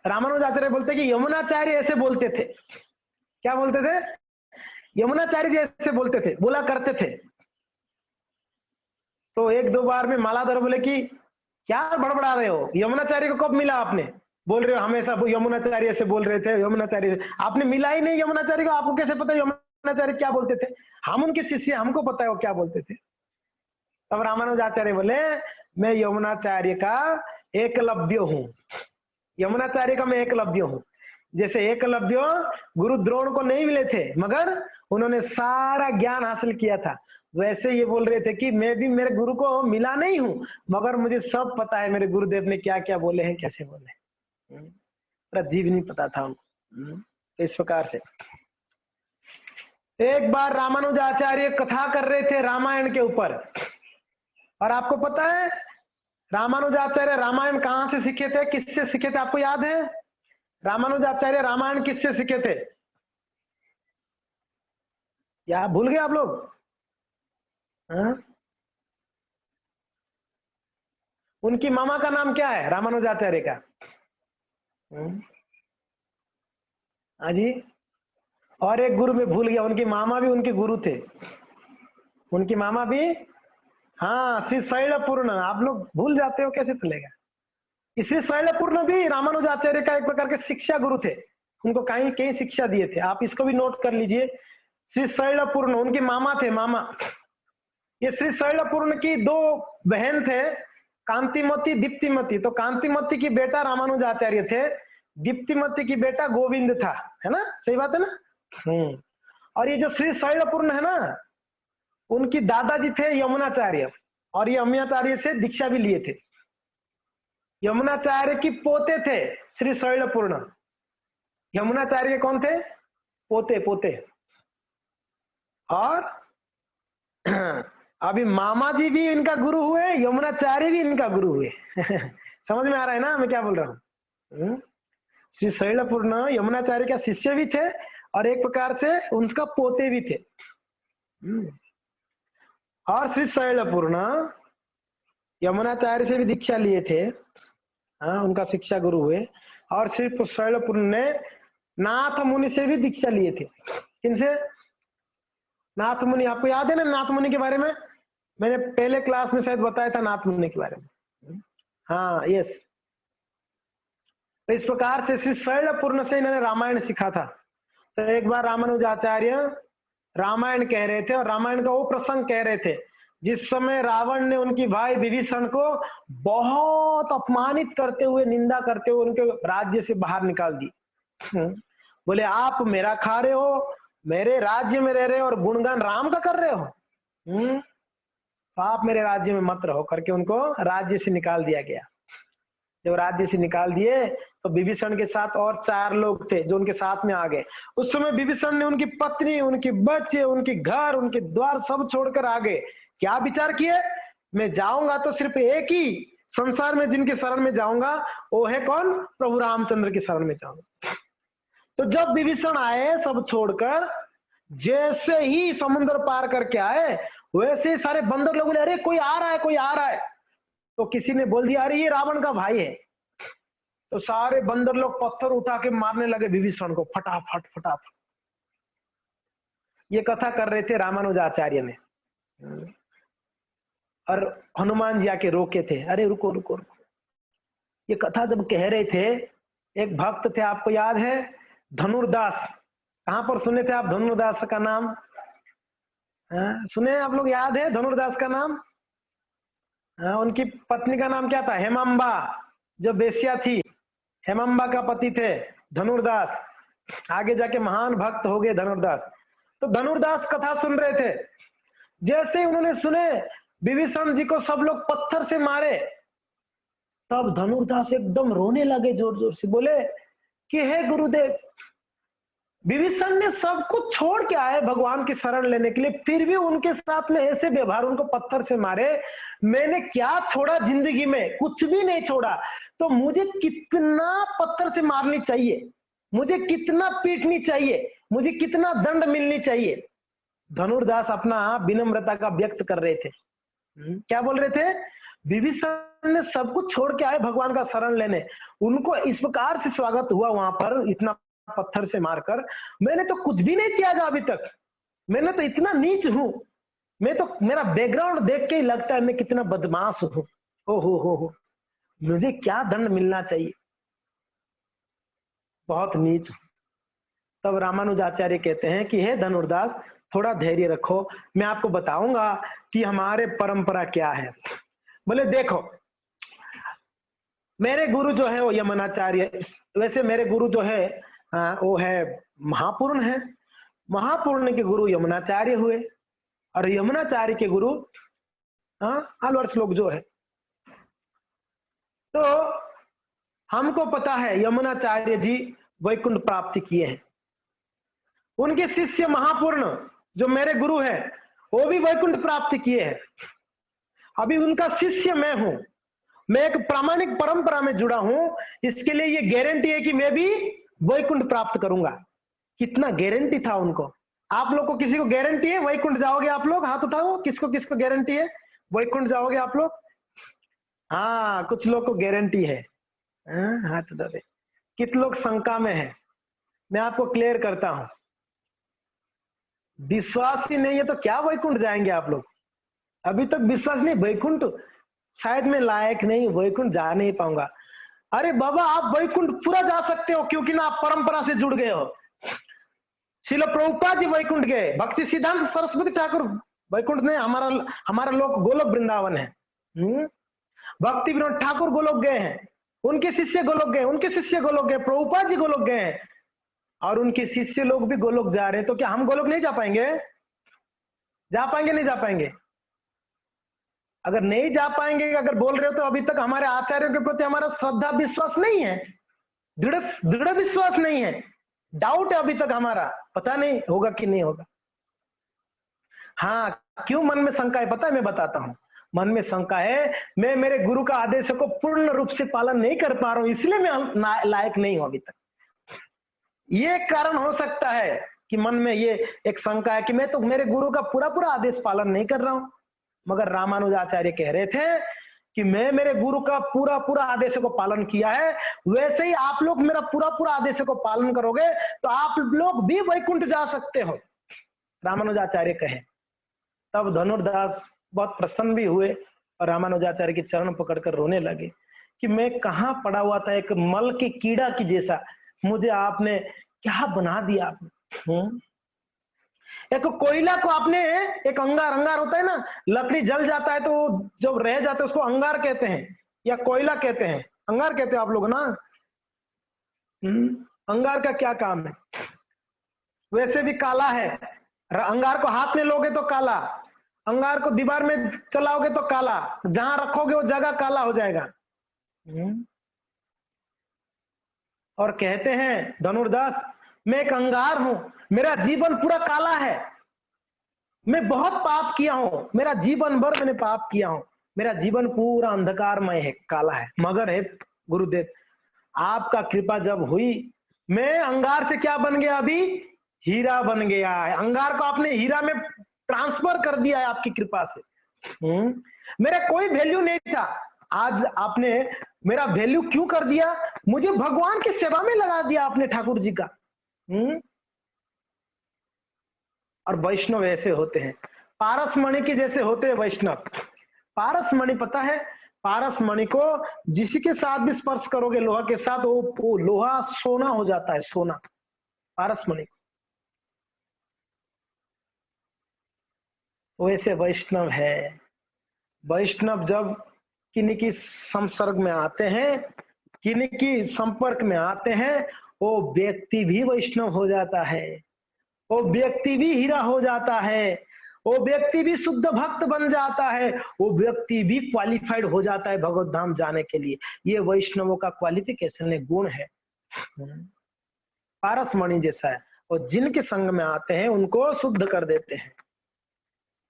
रामानुजाचार्य बोलते कि यमुनाचार्य ऐसे बोलते थे। क्या बोलते थे? यमुनाचार्य जैसे बोलते थे, बोला करते थे। तो 1-2 बार में मालाधर बोले कि क्या बड़बड़ा रहे हो, यमुनाचार्य को कब मिला आपने? बोल रहे हो हमेशा यमुनाचार्य से बोल रहे थे, यमुनाचार्य आपने मिला ही नहीं यमुनाचार्य को, आपको कैसे पता यमुनाचार्य क्या बोलते थे? हम उनके शिष्य, हमको पता है वो क्या बोलते थे। तब रामानुजाचार्य बोले मैं यमुनाचार्य का एकलव्य हूं, यमुनाचार्य का मैं एकलव्य हूं। जैसे एकलव्य गुरु द्रोण को नहीं मिले थे मगर उन्होंने सारा ज्ञान हासिल किया था, वैसे ये बोल रहे थे कि मैं भी मेरे गुरु को मिला नहीं हूं मगर मुझे सब पता है मेरे गुरुदेव ने क्या क्या बोले हैं, कैसे बोले, पूरा जीव नहीं पता था उनको। इस प्रकार से एक बार रामानुजाचार्य कथा कर रहे थे रामायण के ऊपर, और आपको पता है रामानुजाचार्य रामायण कहां से सीखे थे, किससे सीखे थे? आपको याद है रामानुजाचार्य रामायण किससे सीखे थे? या भूल गए आप लोग? उनकी मामा का नाम क्या है रामानुजाचार्य का? हाँ जी, और एक गुरु में भूल गया, उनकी मामा भी उनके गुरु थे, उनकी मामा भी, हाँ श्री शैलपूर्ण। आप लोग भूल जाते हो, कैसे चलेगा? श्री शैलपूर्ण भी रामानुजाचार्य का एक प्रकार के शिक्षा गुरु थे, उनको कहीं कहीं शिक्षा दिए थे, आप इसको भी नोट कर लीजिए। श्री शैलपूर्ण उनके मामा थे, मामा। ये श्री शैलपूर्ण की 2 बहन थे, कांतिमती, दीप्तिमती। तो कांतिमती की बेटा रामानुजाचार्य थे, दीप्तिमती की बेटा गोविंद था, है ना, सही बात है ना। और ये जो श्री शैलपूर्ण है ना, उनकी दादाजी थे यमुनाचार्य, और ये यमुनाचार्य से दीक्षा भी लिए थे। यमुनाचार्य की पोते थे श्री शैलपूर्ण। यमुनाचार्य कौन थे? पोते पोते। और अभी मामा जी भी इनका गुरु हुए, यमुनाचार्य भी इनका गुरु हुए। समझ में आ रहा है ना मैं क्या बोल रहा हूँ? श्री शैलपूर्ण यमुनाचार्य का शिष्य भी थे और एक प्रकार से उनका पोते भी थे। और श्री शैलपूर्ण यमुनाचार्य से भी दीक्षा लिए थे, हाँ, उनका शिक्षा गुरु हुए। और श्री शैलपूर्ण ने नाथ मुनि से भी दीक्षा लिए थे। किनसे? नाथ मुनि। आपको याद है ना नाथ मुनि के बारे में? मैंने पहले क्लास में शायद बताया था नाथ मुनि के बारे में। हाँ, यस। तो इस प्रकार से श्री शैलपूर्ण से इन्होंने रामायण सीखा था। तो एक बार रामानुजाचार्य रामायण कह रहे थे और रामायण का वो प्रसंग कह रहे थे जिस समय रावण ने उनकी भाई विभीषण को बहुत अपमानित करते हुए, निंदा करते हुए उनके राज्य से बाहर निकाल दी। बोले आप मेरा खा रहे हो, मेरे राज्य में रह रहे हो और गुणगान राम का कर रहे हो, तो आप मेरे राज्य में मत रहो करके उनको राज्य से निकाल दिया गया। जब राज्य से निकाल दिए तो विभीषण के साथ और 4 लोग थे जो उनके साथ में आ गए। उस समय विभीषण ने उनकी पत्नी, उनके बच्चे, उनके घर, उनके द्वार सब छोड़कर आ गए। क्या विचार किए? मैं जाऊंगा तो सिर्फ एक ही संसार में जिनके शरण में जाऊंगा वो है कौन? प्रभु रामचंद्र की शरण में जाऊंगा। तो जब विभीषण आए सब छोड़कर, जैसे ही समुद्र पार करके आए वैसे सारे बंदर लोग बोले अरे कोई आ रहा है, कोई आ रहा है। तो किसी ने बोल दिया अरे ये रावण का भाई है। तो सारे बंदर लोग पत्थर उठा के मारने लगे विभीषण को, फटाफट फटाफट। ये कथा कर रहे थे रामानुजाचार्य ने और हनुमान जी आके रोके थे, अरे रुको रुको रुको। ये कथा जब कह रहे थे, एक भक्त थे, आपको याद है? धनुर्दास। कहां पर सुने थे आप धनुर्दास का नाम? सुने आप लोग? याद है धनुर्दास का नाम? उनकी पत्नी का नाम क्या था? हेमांबा, जो बेश्या थी। हेमांबा का पति थे धनुर्दास। आगे जाके महान भक्त हो गए धनुर्दास। तो धनुर्दास कथा सुन रहे थे। जैसे उन्होंने सुने विभीषण जी को सब लोग पत्थर से मारे, तब धनुर्दास एकदम रोने लगे जोर जोर से। बोले कि हे गुरुदेव, विभीषण ने सब कुछ छोड़ के आए भगवान की शरण लेने के लिए, फिर भी उनके साथ में ऐसे व्यवहार, उनको पत्थर से मारे। मैंने क्या छोड़ा जिंदगी में? कुछ भी नहीं छोड़ा। तो मुझे कितना पत्थर से मारनी चाहिए? मुझे कितना पीटनी चाहिए? मुझे कितना दंड मिलनी चाहिए? धनुर्दास अपना विनम्रता का व्यक्त कर रहे थे। क्या बोल रहे थे? विभीषण ने सब कुछ छोड़ के आए भगवान का शरण लेने, उनको इस प्रकार से स्वागत हुआ वहां पर इतना पत्थर से मारकर। मैंने तो कुछ भी नहीं किया था अभी तक, मैंने तो इतना नीच हूं। मैं तो, मेरा बैकग्राउंड देख के ही लगता है मैं कितना बदमाश हूं। हो, मुझे क्या दंड मिलना चाहिए? बहुत नीच हूं। तब रामानुजाचार्य कहते हैं कि हे धनुर्दास, थोड़ा धैर्य रखो, मैं आपको बताऊंगा कि हमारे परंपरा क्या है। बोले देखो, मेरे गुरु जो है वो यमुनाचार्य, वैसे मेरे गुरु जो है वो है महापूर्ण है। महापूर्ण के गुरु यमुनाचार्य हुए और यमुनाचार्य के गुरु आलवर्ष लोग जो है। तो हमको पता है यमुनाचार्य जी वैकुंठ प्राप्ति किए हैं। उनके शिष्य महापूर्ण जो मेरे गुरु है वो भी वैकुंठ प्राप्ति किए हैं। अभी उनका शिष्य मैं हूं, मैं एक प्रामाणिक परंपरा में जुड़ा हूं, इसके लिए ये गारंटी है कि मैं भी वैकुंठ प्राप्त करूंगा। कितना गारंटी था उनको। आप लोग को किसी को गारंटी है वैकुंठ जाओगे आप लोग? हाथ उठाओ, किसको किसको गारंटी है वैकुंठ जाओगे आप लोग? हाँ, कुछ लोग को गारंटी है, हाथ उठा दे। कितने लोग शंका में है? मैं आपको क्लियर करता हूं, विश्वास ही नहीं है तो क्या वैकुंठ जाएंगे आप लोग? अभी तक विश्वास नहीं, वैकुंठ शायद मैं लायक नहीं, वैकुंठ जा नहीं पाऊंगा। अरे बाबा, आप वैकुंठ पूरा जा सकते हो क्योंकि ना आप परंपरा से जुड़ गए हो। श्रील प्रभुपाद जी वैकुंठ गए, भक्ति सिद्धांत सरस्वती ठाकुर वैकुंठ ने, हमारा लोक गोलोक वृंदावन है। भक्ति विनोद ठाकुर गोलोक गए हैं, उनके शिष्य गोलोक गए, उनके शिष्य गोलोक गए, प्रभुपाद जी गोलोक गए हैं और उनके शिष्य लोग भी गोलोक जा रहे हैं। तो क्या हम गोलोक नहीं जा पाएंगे? जा पाएंगे नहीं जा पाएंगे? अगर नहीं जा पाएंगे, अगर बोल रहे हो तो अभी तक हमारे आचार्यों के प्रति हमारा श्रद्धा विश्वास नहीं है, दृढ़ दृढ़ विश्वास नहीं है, डाउट है अभी तक हमारा, पता नहीं होगा कि नहीं होगा। हाँ, क्यों मन में शंका है पता है, मैं बताता हूँ। मन में शंका है, मैं मेरे गुरु का आदेश को पूर्ण रूप से पालन नहीं कर पा रहा हूं, इसलिए मैं लायक नहीं हूं अभी तक। ये कारण हो सकता है कि मन में ये एक शंका है कि मैं तो मेरे गुरु का पूरा पूरा आदेश पालन नहीं कर रहा हूं। मगर रामानुजाचार्य कह रहे थे कि मैं मेरे गुरु का पूरा पूरा आदेश को पालन किया है, वैसे ही आप लोग मेरा पूरा पूरा आदेश को पालन करोगे तो आप लोग भी वैकुंठ जा सकते हो, रामानुजाचार्य कहे। तब धनुर्दास बहुत प्रसन्न भी हुए और रामानुजाचार्य के चरण पकड़कर रोने लगे कि मैं कहाँ पड़ा हुआ था, एक मल के कीड़ा की जैसा मुझे आपने क्या बना दिया आपने। एक कोयला को आपने, एक अंगार, अंगार होता है ना, लकड़ी जल जाता है तो जब रह जाते हैं उसको अंगार कहते हैं या कोयला कहते हैं, अंगार कहते हैं आप लोग ना। अंगार का क्या काम है, वैसे भी काला है। अंगार को हाथ में लोगे तो काला, अंगार को दीवार में चलाओगे तो काला, जहां रखोगे वो जगह काला हो जाएगा। और कहते हैं धनुर्दास, मैं एक अंगार हूं, मेरा जीवन पूरा काला है, मैं बहुत पाप किया हूं, मेरा जीवन भर मैंने पाप किया हूं, मेरा जीवन पूरा अंधकारमय है, काला है। मगर है गुरुदेव, आपका कृपा जब हुई, मैं अंगार से क्या बन गया, अभी हीरा बन गया है। अंगार को आपने हीरा में ट्रांसफर कर दिया है आपकी कृपा से। मेरा कोई वैल्यू नहीं था, आज आपने मेरा वैल्यू क्यों कर दिया, मुझे भगवान की सेवा में लगा दिया आपने ठाकुर जी का। और वैष्णव ऐसे होते हैं, पारसमणि के जैसे होते हैं वैष्णव। पारसमणि पता है, पारसमणि को जिसी के साथ भी स्पर्श करोगे लोहा के साथ, वो लोहा सोना हो जाता है, सोना, पारसमणि। वैसे वैष्णव है, वैष्णव जब किन्हीं की संसर्ग में आते हैं, किन्हीं की संपर्क में आते हैं, वो व्यक्ति भी वैष्णव हो जाता है, वो व्यक्ति भी हीरा हो जाता है, वो व्यक्ति भी शुद्ध भक्त बन जाता है, वो व्यक्ति भी क्वालिफाइड हो जाता है भगवत धाम जाने के लिए। ये वैष्णवों का क्वालिफिकेशन है, गुण है, पारसमणि जैसा है। और जिनके संग में आते हैं उनको शुद्ध कर देते हैं।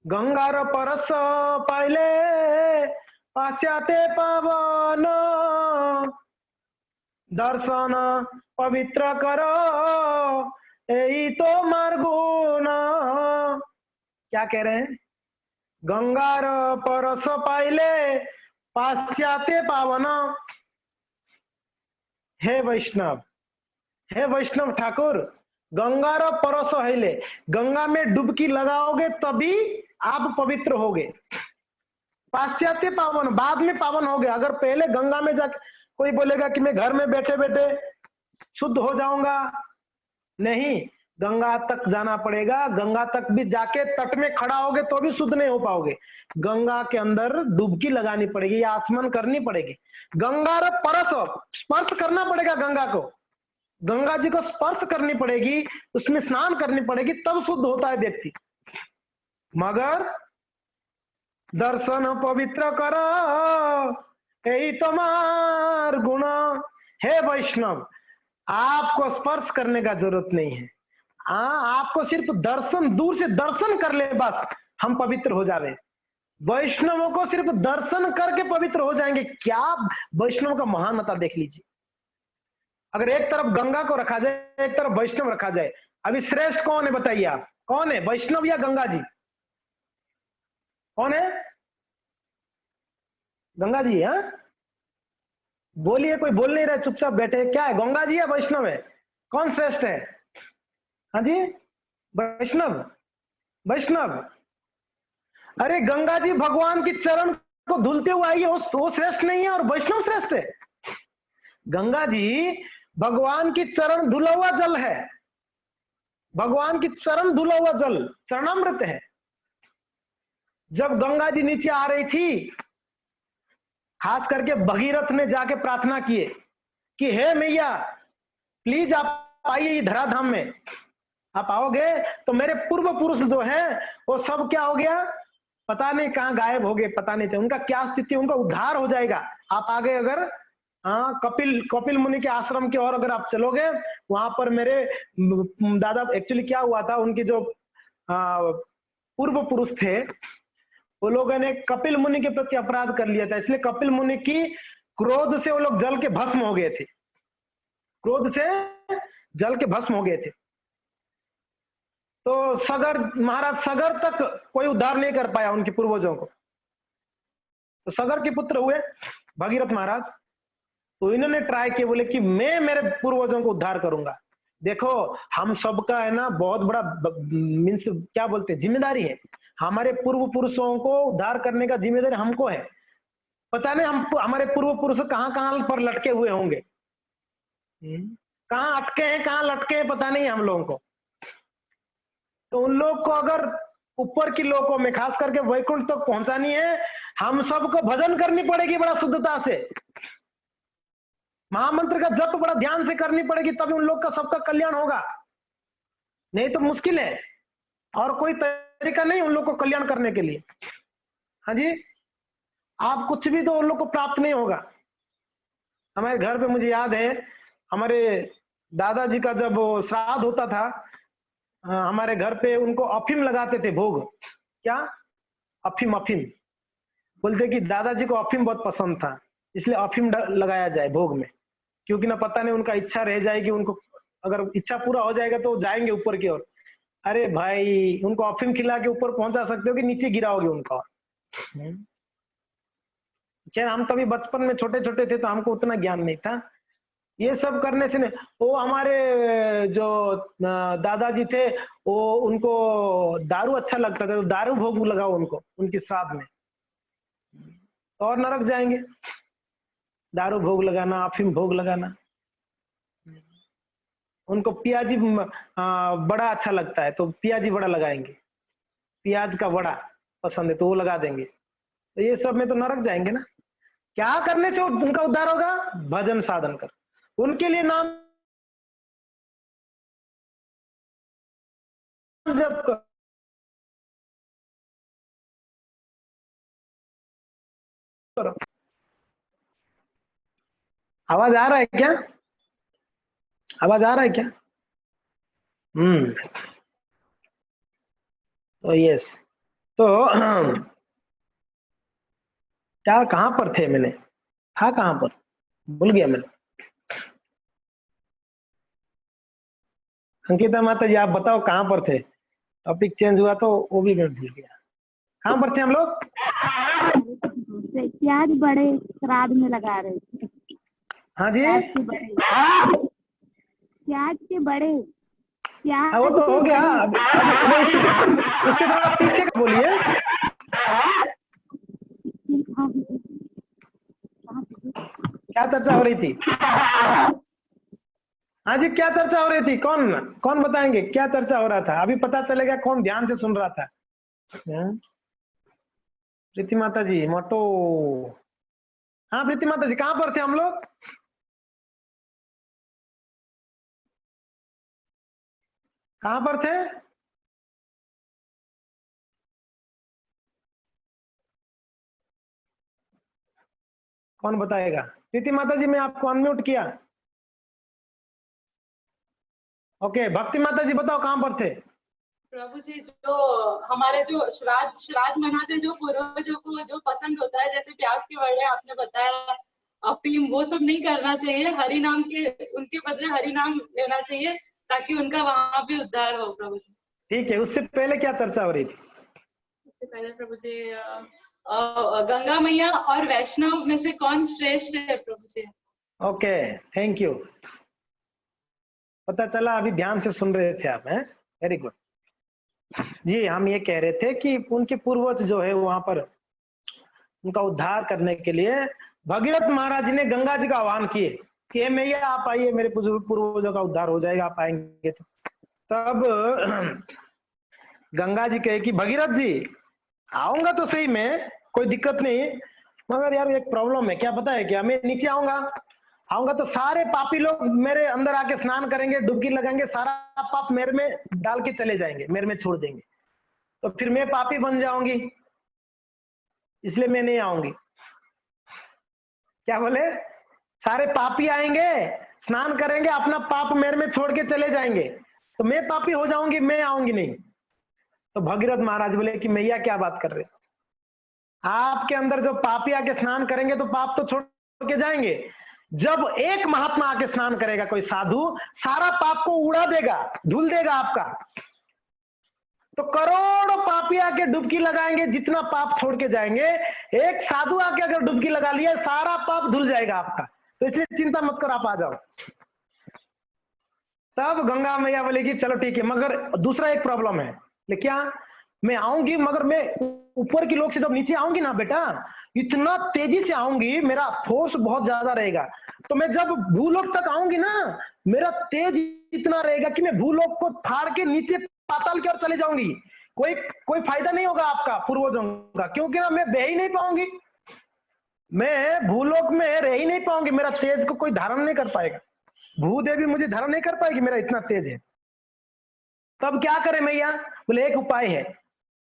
गंगार परस पाइले पाश्चाते पावन, दर्शन पवित्र करो यही तो मार्गुण। क्या कह रहे हैं, गंगार परस पाइले पाश्चाते पावन। हे वैष्णव, हे वैष्णव ठाकुर, गंगार परस हिले, गंगा में डुबकी लगाओगे तभी आप पवित्र होगे। पाश्चात्य पावन, बाद में पावन होगे। अगर पहले गंगा में जाके कोई बोलेगा कि मैं घर में बैठे बैठे शुद्ध हो जाऊंगा, नहीं, गंगा तक जाना पड़ेगा। गंगा तक भी जाके तट में खड़ा होगे तो भी शुद्ध नहीं हो पाओगे, गंगा के अंदर डुबकी लगानी पड़ेगी या आचमन करनी पड़ेगी। गंगा परस, स्पर्श करना पड़ेगा गंगा को, गंगा जी को स्पर्श करनी पड़ेगी, उसमें स्नान करनी पड़ेगी, तब शुद्ध होता है व्यक्ति। मगर दर्शन पवित्र करो यही तुम्हार गुण। हे वैष्णव, आपको स्पर्श करने का जरूरत नहीं है, आपको सिर्फ दर्शन, दूर से दर्शन कर ले बस, हम पवित्र हो जावे। वैष्णवों को सिर्फ दर्शन करके पवित्र हो जाएंगे। क्या वैष्णव का महानता देख लीजिए। अगर एक तरफ गंगा को रखा जाए, एक तरफ वैष्णव रखा जाए, अभी श्रेष्ठ कौन है बताइए आप, कौन है, वैष्णव या गंगा जी? कौन है? गंगा जी। हाँ, बोलिए, कोई बोल नहीं रहा, चुपचाप बैठे, क्या है, गंगा जी या वैष्णव है, कौन श्रेष्ठ है? हाँ जी, वैष्णव, वैष्णव। अरे गंगा जी भगवान की चरण को धुलते हुए आई है, वो श्रेष्ठ नहीं है और वैष्णव श्रेष्ठ है। गंगा जी भगवान की चरण धुला हुआ जल है, भगवान की चरण धुला हुआ जल चरणामृत है। जब गंगा जी नीचे आ रही थी, खास करके भगीरथ ने जाके प्रार्थना किए कि हे मैया प्लीज आप आइए धराधाम में, आप आओगे तो मेरे पूर्व पुरुष जो है वो सब क्या हो गया, पता नहीं कहाँ गायब हो गए, पता नहीं चला उनका क्या स्थिति, उनका उद्धार हो जाएगा। आप आगे अगर कपिल कपिल मुनि के आश्रम की ओर अगर आप चलोगे, वहां पर मेरे दादा, एक्चुअली क्या हुआ था, उनके जो पूर्व पुरुष थे, वो लोगों ने कपिल मुनि के प्रति अपराध कर लिया था, इसलिए कपिल मुनि की क्रोध से वो लोग जल के भस्म हो गए थे, क्रोध से जल के भस्म हो गए थे। तो सगर, महाराज सगर तक कोई उद्धार नहीं कर पाया उनके पूर्वजों को। तो सगर के पुत्र हुए भगीरथ महाराज, तो इन्होंने ट्राई किया, बोले कि मैं मेरे पूर्वजों को उद्धार करूंगा। देखो हम सबका है ना बहुत बड़ा मीन्स क्या बोलते हैं, जिम्मेदारी है। हमारे पूर्व पुरुषों को उद्धार करने का जिम्मेदारी हमको है। पता नहीं हम हमारे पूर्व पुरुष कहाँ कहाँ पर लटके हुए होंगे, कहाँ अटके हैं, कहाँ लटके हैं, पता नहीं हम लोगों को। तो उन लोग को अगर ऊपर की लोगों में खास करके वैकुंठ तक पहुंचानी है, हम सबको भजन करनी पड़ेगी बड़ा शुद्धता से, महामंत्र का जप बड़ा ध्यान से करनी पड़ेगी, तभी उन लोग का सबका कल्याण होगा। नहीं तो मुश्किल है, और कोई तरीका नहीं उन लोग को कल्याण करने के लिए। हाँ जी, आप कुछ भी तो उन लोग को प्राप्त नहीं होगा। हमारे घर पे मुझे याद है, हमारे दादाजी का जब श्राद्ध होता था, हमारे घर पे उनको अफीम लगाते थे भोग। क्या? अफीम, अफीम बोलते कि दादाजी को अफीम बहुत पसंद था, इसलिए अफीम लगाया जाए भोग में, क्योंकि ना पता नहीं उनका इच्छा रह जाएगी, उनको अगर इच्छा पूरा हो जाएगा तो जाएंगे ऊपर की ओर। अरे भाई, उनको अफीम खिला के ऊपर पहुंचा सकते हो कि नीचे गिराओगे उनका। खैर हम कभी बचपन में छोटे छोटे थे तो हमको उतना ज्ञान नहीं था। ये सब करने से नहीं, वो हमारे जो दादाजी थे, वो उनको दारू अच्छा लगता था, तो दारू भोग लगाओ उनको उनकी श्राद्ध में, और नरक जाएंगे। दारू भोग लगाना, अफीम भोग लगाना। उनको प्याजी बड़ा अच्छा लगता है, तो प्याजी बड़ा लगाएंगे, प्याज का बड़ा पसंद है तो वो लगा देंगे। तो ये सब में तो नरक जाएंगे ना। क्या करने से उनका उद्धार होगा? भजन साधन कर, उनके लिए नाम जप कर। आवाज आ रहा है क्या? आवाज आ रहा है क्या? तो यस, तो क्या, कहां पर थे मैंने, था कहां पर, भूल गया मैंने। अंकिता माता जी आप बताओ कहां पर थे, टॉपिक चेंज हुआ तो वो भी मैं भूल गया। कहां पर थे हम लोग? प्याज बड़े श्राद्ध में लगा रहे थे। हाँ जी, प्याज के बड़े, प्याज वो तो हो गया। उससे थोड़ा पीछे का बोलिए। क्या चर्चा हो रही थी? हाँ जी, क्या चर्चा हो रही थी? कौन कौन बताएंगे क्या चर्चा हो रहा था? अभी पता चलेगा कौन ध्यान से सुन रहा था। प्रीति माता जी, मोटो। हाँ प्रीति माता जी, कहां पर थे हम लोग? कहां पर थे? कौन बताएगा? प्रीति माता जी, मैं आपको अनम्यूट किया। ओके, भक्ति माता जी बताओ कहां पर थे? प्रभु जी, जो हमारे जो श्राद्ध मनाते जो पूर्वजों को जो पसंद होता है, जैसे प्याज के वड़े आपने बताया, अफीम, वो सब नहीं करना चाहिए। हरि नाम के, उनके बदले हरि नाम लेना चाहिए, ताकि उनका वहां भी उद्धार हो। प्रभु जी ठीक है, उससे पहले क्या चर्चा हो रही थी? उससे पहले प्रभु जी, गंगा मैया और वैष्णव में से कौन श्रेष्ठ है Prabhu ji? Okay, thank you. पता चला अभी ध्यान से सुन रहे थे आप, हैं? वेरी गुड जी। हम ये कह रहे थे कि उनके पूर्वज जो है वहां पर उनका उद्धार करने के लिए भगीरथ महाराज जी ने गंगा जी का आह्वान किए कि मैया आप आइए, मेरे पूर्वजों का उद्धार हो जाएगा, आप आएंगे तो। तब गंगा जी कहे कि भगीरथ जी आऊंगा तो सही में, कोई दिक्कत नहीं, मगर यार एक प्रॉब्लम है। क्या पता है क्या? मैं नीचे आऊंगा तो सारे पापी लोग मेरे अंदर आके स्नान करेंगे, डुबकी लगाएंगे, सारा पाप मेरे में डाल के चले जाएंगे, मेरे में छोड़ देंगे, तो फिर मैं पापी बन जाऊंगी। इसलिए मैं नहीं आऊंगी। क्या बोले? सारे पापी आएंगे, स्नान करेंगे, अपना पाप मेरे में छोड़ के चले जाएंगे, तो मैं पापी हो जाऊंगी, मैं आऊंगी नहीं। तो भगीरथ महाराज बोले कि मैया क्या बात कर रहे, आपके अंदर जो पापी आके स्नान करेंगे तो पाप तो छोड़ के जाएंगे। जब एक महात्मा आके स्नान करेगा, कोई साधु, सारा पाप को उड़ा देगा, धुल देगा आपका। तो करोड़ों पापी आके डुबकी लगाएंगे, जितना पाप छोड़ के जाएंगे। एक साधु आके अगर डुबकी लगा लिया, सारा पाप धुल जाएगा आपका। तो इसलिए चिंता मत करो, आप आ जाओ। तब गंगा मैया बोलेगी चलो ठीक है, मगर दूसरा एक प्रॉब्लम है। लेकिन क्या? मैं आऊंगी, मगर मैं ऊपर की लोग से जब नीचे आऊंगी ना बेटा, इतना तेजी से आऊंगी, मेरा फोर्स बहुत ज्यादा रहेगा। तो मैं जब भूलोक तक आऊंगी ना, मेरा तेज इतना रहेगा कि मैं भूलोक को फाड़ के नीचे पाताल की ओर चले जाऊंगी। कोई फायदा नहीं होगा आपका पूर्वजों का, क्योंकि ना मैं बह ही नहीं पाऊंगी, मैं भूलोक में रह ही नहीं पाऊंगी, मेरा तेज को कोई धारण नहीं कर पाएगा, भूदेवी मुझे धारण नहीं कर पाएगी, मेरा इतना तेज है। तब क्या करें मैया? बोले एक उपाय है,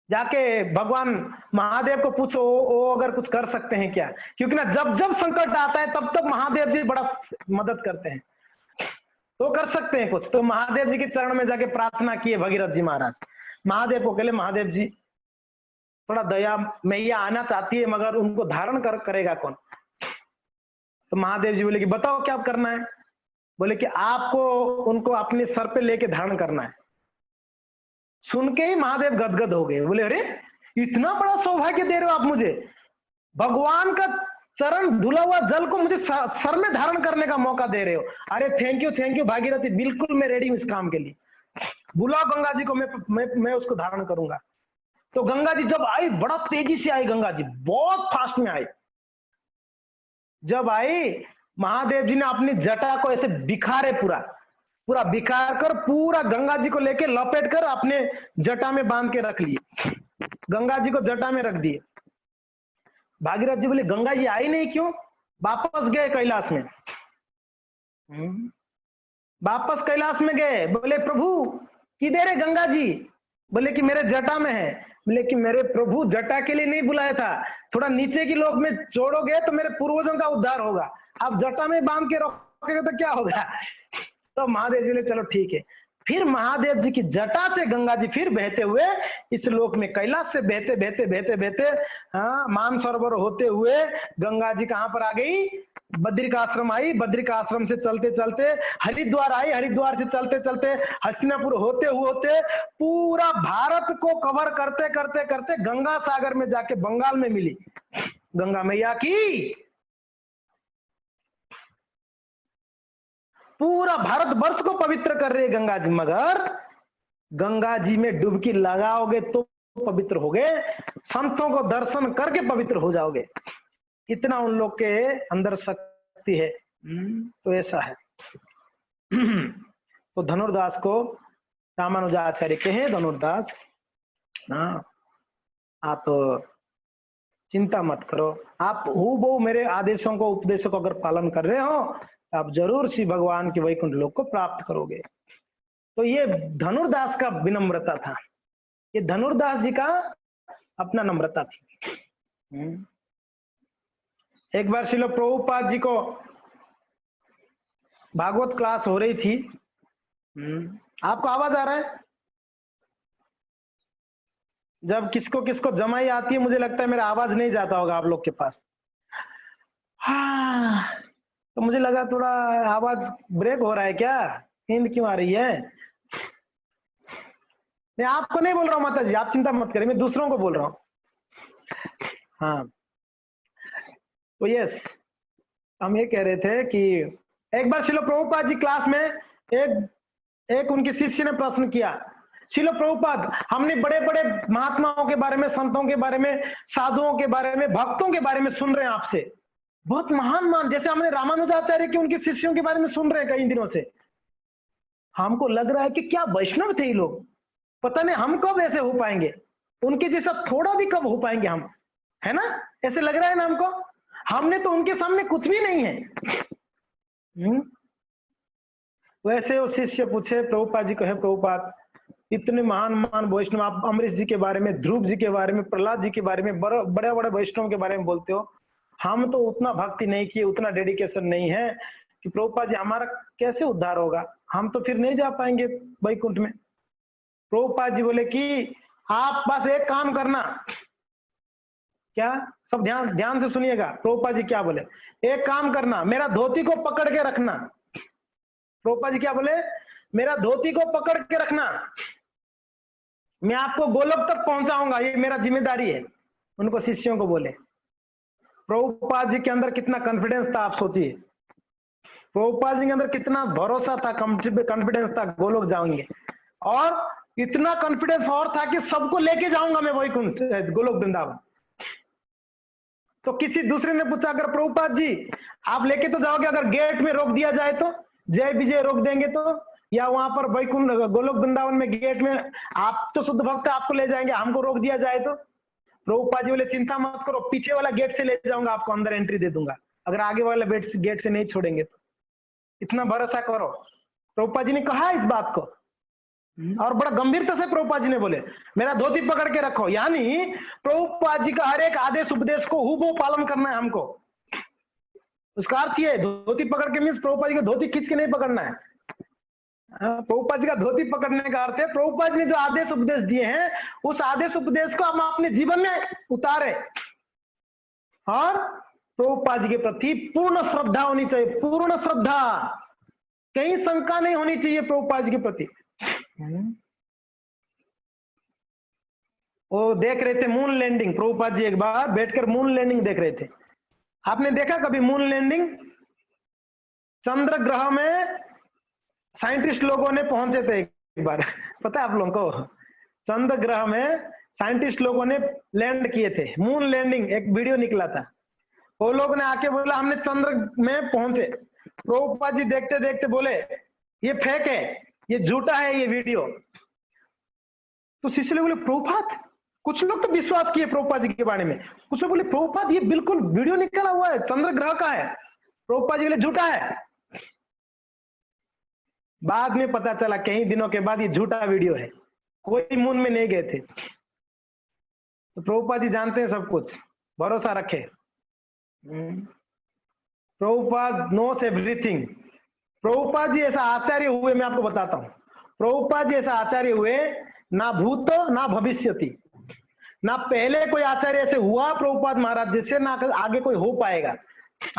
जाके भगवान महादेव को पूछो, वो अगर कुछ कर सकते हैं क्या। क्योंकि ना जब जब संकट आता है तब तब महादेव जी बड़ा मदद करते हैं, तो कर सकते हैं कुछ। तो महादेव जी के चरण में जाके प्रार्थना किए भगीरथ जी महाराज। महादेव को कहले महादेव जी थोड़ा दया, मैया आना चाहती है मगर उनको धारण करेगा कौन? तो महादेव जी बोले कि बताओ क्या करना है। बोले कि आपको उनको अपने सर पे लेके धारण करना है। सुन के ही महादेव गदगद हो गए, बोले अरे इतना बड़ा सौभाग्य दे रहे हो आप मुझे, भगवान का चरण धुला हुआ जल को मुझे सर में धारण करने का मौका दे रहे हो। अरे थैंक यू भागीरथी, बिल्कुल मैं रेडी हूं इस काम के लिए, बुलाओ गंगा जी को, मैं उसको धारण करूंगा। तो गंगा जी जब आई, बड़ा तेजी से आई गंगा जी, बहुत फास्ट में आई। जब आई, महादेव जी ने अपनी जटा को ऐसे बिखारे, पूरा बिखार कर पूरा गंगा जी को लेके लपेट कर अपने जटा में बांध के रख लिए, गंगा जी को जटा में रख दिए। भागीरथ जी बोले गंगा जी आई नहीं क्यों? वापस गए कैलाश में। वापस कैलाश में गए, बोले प्रभु किधर है गंगा जी? बोले कि मेरे जटा में है। बोले कि मेरे प्रभु जटा के लिए नहीं बुलाया था, थोड़ा नीचे की लोक में छोड़ोगे तो मेरे पूर्वजों का उद्धार होगा, आप जटा में बांध के रखोगे तो क्या होगा? तो महादेव जी ने चलो ठीक है। फिर महादेव जी की जटा से गंगा जी फिर बहते हुए इस लोक में, कैलाश से बहते बहते बहते बहते मानसरोवर होते हुए गंगा जी कहां पर आ गई? बद्रिकाश्रम आई। बद्रिकाश्रम से चलते चलते हरिद्वार आई। हरिद्वार से चलते चलते हस्तिनापुर होते होते पूरा भारत को कवर करते करते करते गंगा सागर में जाके बंगाल में मिली। गंगा मैया की पूरा भारतवर्ष को पवित्र कर रही है गंगा जी, मगर गंगा जी में डुबकी लगाओगे तो पवित्र होगे, संतों को दर्शन करके पवित्र हो जाओगे, इतना उन लोग के अंदर शक्ति है। तो ऐसा है। तो धनुर्दास को रामानुजाचार्य कहे, धनुर्दास आप चिंता मत करो, आप हूबहू मेरे आदेशों को, उपदेशों को अगर पालन कर रहे हो आप जरूर श्री भगवान के वैकुंठ लोक को प्राप्त करोगे। तो ये धनुर्दास का विनम्रता था, ये धनुर्दास जी का अपना नम्रता थी। एक बार श्रील प्रभुपाद जी को भागवत क्लास हो रही थी। आपको आवाज आ रहा है? जब किसको किसको जमाई आती है, मुझे लगता है मेरा आवाज नहीं जाता होगा आप लोग के पास। हाँ, तो मुझे लगा थोड़ा आवाज ब्रेक हो रहा है क्या, नींद क्यों आ रही है? मैं आपको नहीं बोल रहा हूँ माता जी, आप चिंता मत करिए, मैं दूसरों को बोल रहा हूँ। हाँ, तो यस, हम ये कह रहे थे कि एक बार श्रील प्रभुपाद जी क्लास में एक उनके शिष्य ने प्रश्न किया, श्रील प्रभुपाद हमने बड़े बड़े महात्माओं के बारे में, संतों के बारे में, साधुओं के बारे में, भक्तों के बारे में सुन रहे हैं आपसे, बहुत महान, जैसे हमने रामानुजाचार्य के उनके शिष्यों के बारे में सुन रहे हैं कई दिनों से, हमको लग रहा है कि क्या वैष्णव थे ये लोग, पता नहीं हम कब ऐसे हो पाएंगे, उनके जैसा थोड़ा भी कब हो पाएंगे हम, है ना? ऐसे लग रहा है ना हमको, हमने तो उनके सामने कुछ भी नहीं है। वैसे वो शिष्य पूछे प्रभुपाद जी को, है प्रभुपाद इतने महान महान वैष्णव, आप अमरीश जी के बारे में, ध्रुव जी के बारे में, प्रहलाद जी के बारे में, बड़े बड़े वैष्णव के बारे में बोलते हो। हम तो उतना भक्ति नहीं किए, उतना डेडिकेशन नहीं है कि प्रभुपाद जी हमारा कैसे उद्धार होगा, हम तो फिर नहीं जा पाएंगे वैकुंठ में। प्रभुपाद जी बोले कि आप बस एक काम करना, क्या, सब ध्यान ध्यान से सुनिएगा प्रभुपाद जी क्या बोले, एक काम करना, मेरा धोती को पकड़ के रखना। प्रभुपाद जी क्या बोले, मेरा धोती को पकड़ के रखना, मैं आपको गोलोक तक पहुंचाऊंगा, ये मेरा जिम्मेदारी है। उनको शिष्यों को बोले। प्रभुपाद जी के अंदर कितना कॉन्फिडेंस था, आप सोचिए। प्रभुपाद जी के अंदर कितना भरोसा था, कॉन्फिडेंस था, गोलोक जाएंगे। और इतना कॉन्फिडेंस और था कि सबको लेके जाऊंगा मैं वैकुंठ, गोलोक वृंदावन। तो किसी दूसरे ने पूछा, अगर प्रभुपाद जी आप लेके तो जाओगे, अगर गेट में रोक दिया जाए तो, जय विजय रोक देंगे तो, या वहां पर वैकुंठ गोलोक वृंदावन में गेट में आप तो शुद्ध भक्त, आपको ले जाएंगे, हमको रोक दिया जाए तो? प्रभुपाद जी बोले चिंता मत करो, पीछे वाला गेट से ले जाऊंगा, आपको अंदर एंट्री दे दूंगा, अगर आगे वाला गेट से नहीं छोड़ेंगे तो। इतना भरोसा करो। प्रभुपाद जी ने कहा इस बात को, और बड़ा गंभीरता से प्रभुपाद जी ने बोले, मेरा धोती पकड़ के रखो। यानी प्रभुपाद जी का हर एक आदेश उपदेश को हूबहू पालन करना है हमको। उसका अर्थ ये, धोती पकड़ के मीन्स प्रभुपाद जी का धोती खींच के नहीं पकड़ना है। प्रभुपाद जी का धोती पकड़ने का अर्थ है, प्रभुपाद जी ने जो आदेश उपदेश दिए हैं, उस आदेश उपदेश को हम अपने जीवन में उतारे, और प्रभुपाद जी के प्रति पूर्ण श्रद्धा होनी चाहिए, पूर्ण श्रद्धा, कहीं शंका नहीं होनी चाहिए प्रभुपाद जी के प्रति। वो देख रहे थे मून लैंडिंग, प्रभुपाद जी एक बार बैठकर मून लैंडिंग देख रहे थे। आपने देखा कभी मून लैंडिंग? चंद्र ग्रह में साइंटिस्ट लोगों ने पहुंचे थे एक बार, पता है आप लोगों को? चंद्र ग्रह में साइंटिस्ट लोगों ने लैंड किए थे, मून लैंडिंग, एक वीडियो निकला था। वो लोग ने आके बोला हमने चंद्र में पहुंचे। प्रभुपाद जी देखते देखते बोले ये फेक है, ये झूठा है ये वीडियो। तो शिष्य लोग बोले प्रभुपाद, कुछ लोग तो विश्वास किए प्रभुपाद जी के बारे में, कुछ लोग बोले प्रभुपाद ये बिल्कुल वीडियो निकला हुआ है, चंद्र ग्रह का है। प्रभुपाद जी बोले झूठा है। बाद में पता चला कई दिनों के बाद ये झूठा वीडियो है, कोई मून में नहीं गए थे। तो प्रभुपाद जी जानते हैं सब कुछ, भरोसा रखे। Prabhupada knows everything. प्रभुपाद जी ऐसा आचार्य हुए, मैं आपको बताता हूं, प्रभुपाद जी ऐसा आचार्य हुए, ना भूत ना भविष्यति, ना पहले कोई आचार्य ऐसे हुआ प्रभुपाद महाराज जैसे, ना आगे कोई हो पाएगा।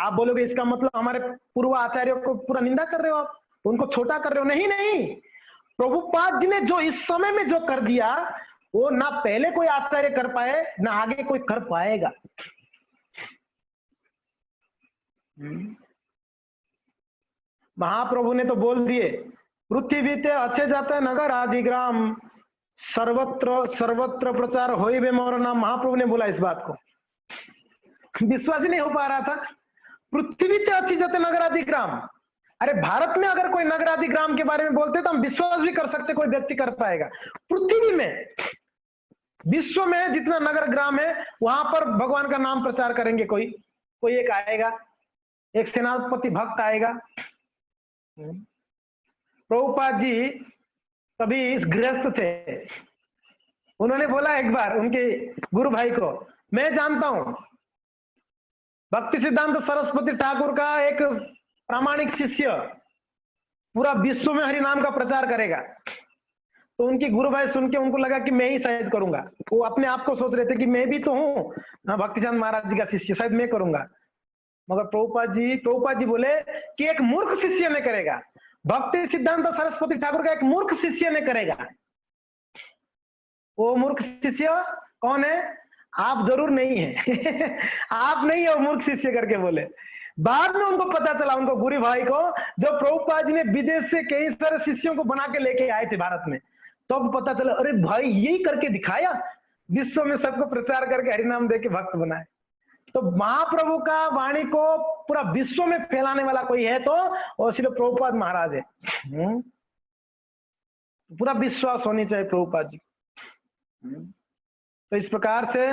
आप बोलोगे इसका मतलब हमारे पूर्व आचार्यों को पूरा निंदा कर रहे हो आप, उनको छोटा कर रहे हो। नहीं नहीं, प्रभुपाद जी ने जो इस समय में जो कर दिया, वो ना पहले कोई आचार्य कर पाए, ना आगे कोई कर पाएगा। महाप्रभु ने तो बोल दिए, पृथ्वी ते अच्छे जाते नगर आदि ग्राम, सर्वत्र सर्वत्र प्रचार होइबे मोर नाम। महाप्रभु ने बोला इस बात को, विश्वास ही नहीं हो पा रहा था। पृथ्वी ते अच्छी जाते नगर आदि ग्राम, अरे भारत में अगर कोई नगर आदि ग्राम के बारे में बोलते तो हम विश्वास भी कर सकते कोई व्यक्ति कर पाएगा। पृथ्वी में, विश्व में जितना नगर ग्राम है, वहां पर भगवान का नाम प्रचार करेंगे कोई एक आएगा, एक सेनापति भक्त आएगा। प्रभुपाद जी तभी इस गृहस्थ थे, उन्होंने बोला एक बार उनके गुरु भाई को, मैं जानता हूं भक्ति सिद्धांत सरस्वती ठाकुर का एक प्रामाणिक शिष्य पूरा विश्व में हरि नाम का प्रचार करेगा। तो उनके गुरु भाई सुन के उनको लगा कि मैं ही शायद करूंगा। वो अपने आप को सोच रहे थे कि मैं भी तो हूँ भक्तिचंद महाराज जी का शिष्य, शायद मैं करूंगा। मगर प्रभुपाद जी बोले कि एक मूर्ख शिष्य ने करेगा, भक्ति सिद्धांत सरस्वती ठाकुर का एक मूर्ख शिष्य ने करेगा। वो मूर्ख शिष्य कौन है? आप जरूर नहीं है आप नहीं है वो मूर्ख शिष्य करके बोले। बाद में उनको पता चला, उनको गुरु भाई को, जो प्रभुपाद जी ने विदेश से कई सारे शिष्यों को बना के लेके आए थे भारत में, तब तो पता चला अरे भाई यही करके दिखाया, विश्व में सबको प्रचार करके हरिनाम दे के भक्त बनाए। तो महाप्रभु का वाणी को पूरा विश्व में फैलाने वाला कोई है तो वो सिर्फ प्रभुपाद महाराज है। पूरा विश्वास होनी चाहिए प्रभुपाद जी। तो इस प्रकार से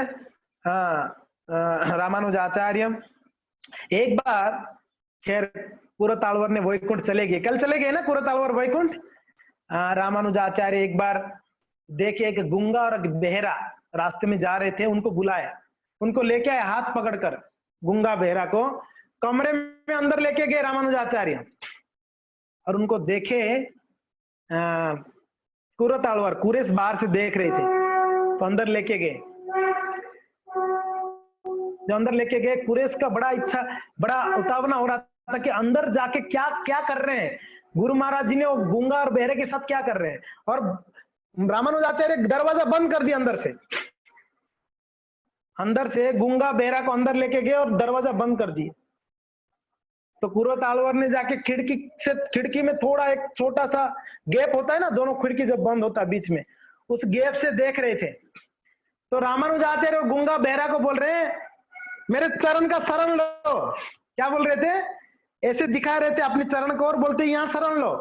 रामानुजाचार्य एक बार, खैर कुरतालवर ने वैकुंठ चले गए, कल चले गए ना कुरतालवर वैकुंठ। रामानुजाचार्य एक बार देखे एक गूंगा और एक बहरा रास्ते में जा रहे थे, उनको बुलाया, उनको लेके आए हाथ पकड़कर, गूंगा बहरा को कमरे में अंदर लेके गए रामानुजाचार्य, और उनको देखे कुरतालवर कुरेश बाहर से देख रहे थे, तो अंदर लेके गए। जो अंदर लेके गए, कुरेश का बड़ा उतावना हो रहा था कि अंदर जाके क्या क्या कर रहे हैं गुरु महाराज जी ने वो गूंगा और बहरे के साथ, क्या कर रहे हैं। और रामानुजाचार्य दरवाजा बंद कर दिया अंदर से गूंगा बहरा को अंदर लेके गए और दरवाजा बंद कर दिए। तो कुरतालवर ने जाके खिड़की में थोड़ा एक छोटा सा गैप होता है ना, दोनों खिड़की जब बंद होता है बीच में, उस गैप से देख रहे थे। तो रामानुजाचार्य गूंगा बहरा को बोल रहे हैं, मेरे चरण का शरण लो। क्या बोल रहे थे? ऐसे दिखा रहे थे अपने चरण को और बोलते यहाँ शरण लो,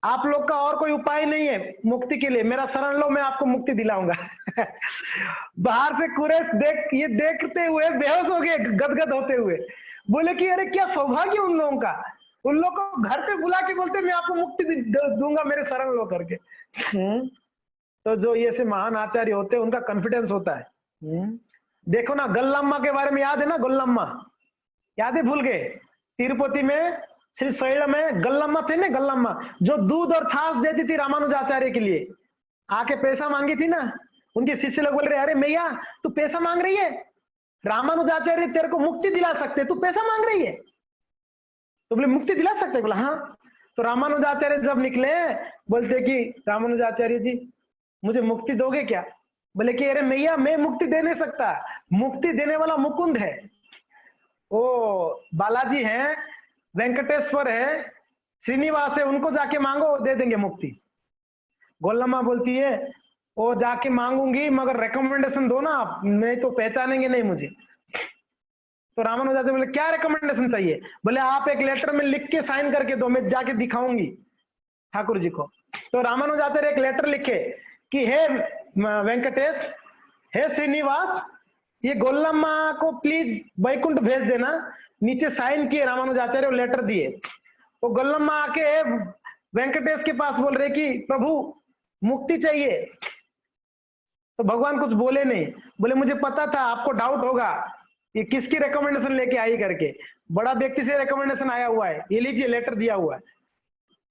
आप लोग का और कोई उपाय नहीं है मुक्ति के लिए, मेरा शरण लो, मैं आपको मुक्ति दिलाऊंगा। बाहर से कुरैश ये देखते हुए बेहोश हो गए, गदगद होते हुए, बोले कि अरे क्या सौभाग्य उन लोगों का, उन लोगों को घर पे बुला के बोलते मैं आपको मुक्ति दूंगा, मेरे शरण लो करके। तो जो ये से महान आचार्य होते हैं उनका कॉन्फिडेंस होता है। देखो ना, गल्लम्मा के बारे में याद है ना, गल्लम्मा याद है, भूल गए? तिरुपति में श्री शैल में गल्लम्मा थे ना, गल्लम्मा जो दूध और छाछ देती थी रामानुजाचार्य के लिए, आके पैसा मांगी थी ना, उनके शिष्य लोग बोल रहे अरे मैया तू पैसा मांग रही है, रामानुजाचार्य तेरे को मुक्ति दिला सकते, तू पैसा मांग रही है? तो बोले मुक्ति दिला सकते? बोला हाँ। तो रामानुजाचार्य जब निकले बोलते कि रामानुजाचार्य जी मुझे मुक्ति दोगे क्या? बोले कि अरे मैया मैं मुक्ति दे नहीं सकता, मुक्ति देने वाला मुकुंद है, वो बालाजी है, वेंकटेश्वर है, श्रीनिवास है, उनको जाके मांगो वो दे देंगे मुक्ति। गोल्लम्मा बोलती है वो जाके मांगूंगी मगर रिकमेंडेशन दो ना आप, नहीं तो पहचानेंगे नहीं मुझे। तो रामानुजाचार्य बोले क्या रिकमेंडेशन चाहिए? बोले आप एक लेटर में लिख के साइन करके दो, मैं जाके दिखाऊंगी ठाकुर जी को। तो रामानुजाचार्य एक लेटर लिखे कि हे वेंकटेश, हे श्रीनिवास, ये गोल्लम्मा को प्लीज वैकुंठ भेज देना। नीचे साइन किए रामानुजाचार्य, लेटर दिए। तो गोल्लम्मा आके वेंकटेश के पास बोल रहे कि प्रभु मुक्ति चाहिए। तो भगवान कुछ बोले नहीं, बोले मुझे पता था आपको डाउट होगा ये किसकी रिकमेंडेशन लेके आई करके, बड़ा व्यक्ति से रिकमेंडेशन आया हुआ है, ये लीजिए लेटर दिया हुआ है।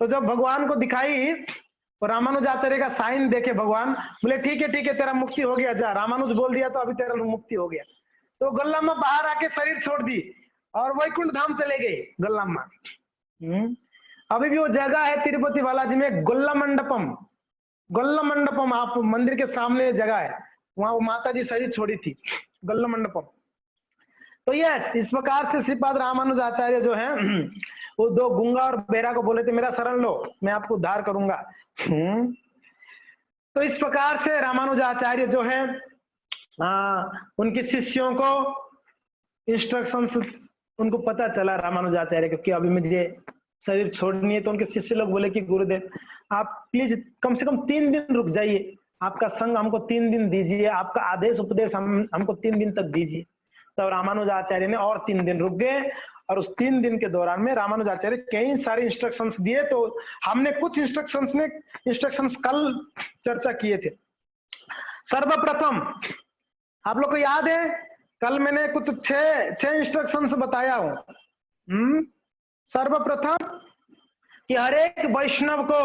तो जब भगवान को दिखाई तो रामानुजाचार्य का साइन देखे भगवान, बोले ठीक है तेरा मुक्ति हो गया, जा, रामानुज बोल दिया तो अभी तेरा मुक्ति हो गया। तो गोल्लम्मा बाहर आके शरीर छोड़ दी और वैकुंठ धाम चले गए गोल्लम्मा। अभी भी वो जगह है तिरुपति बालाजी में, गोल्ला मंडपम, आप मंदिर के सामने जगह है, वहां वो माता जी शरीर छोड़ी थी, गोल्ला मंडपम। तो यस, इस प्रकार से श्रीपाद रामानुजाचार्य जो है वो दो गूंगा और बेरा को बोले थे मेरा शरण लो, मैं आपको उद्धार करूंगा। तो इस प्रकार से रामानुजाचार्य जो है उनके शिष्यों को इंस्ट्रक्शंस उनको पता चला रामानुजाचार्य को कि अभी मुझे शरीर छोड़नी है। तो उनके शिष्य लोग बोले कि गुरुदेव आप प्लीज कम से कम 3 दिन रुक जाइए, आपका संग हमको 3 दिन दीजिए, आपका आदेश उपदेश हमको 3 दिन तक दीजिए। तो रामानुजाचार्य ने और 3 दिन रुक गए और उस 3 दिन के दौरान में रामानुजाचार्य कई सारे इंस्ट्रक्शंस दिए। तो हमने कुछ इंस्ट्रक्शंस कल चर्चा किए थे। सर्वप्रथम आप लोग को याद है कल मैंने कुछ 6 इंस्ट्रक्शंस बताया हूं। सर्वप्रथम कि हर एक वैष्णव को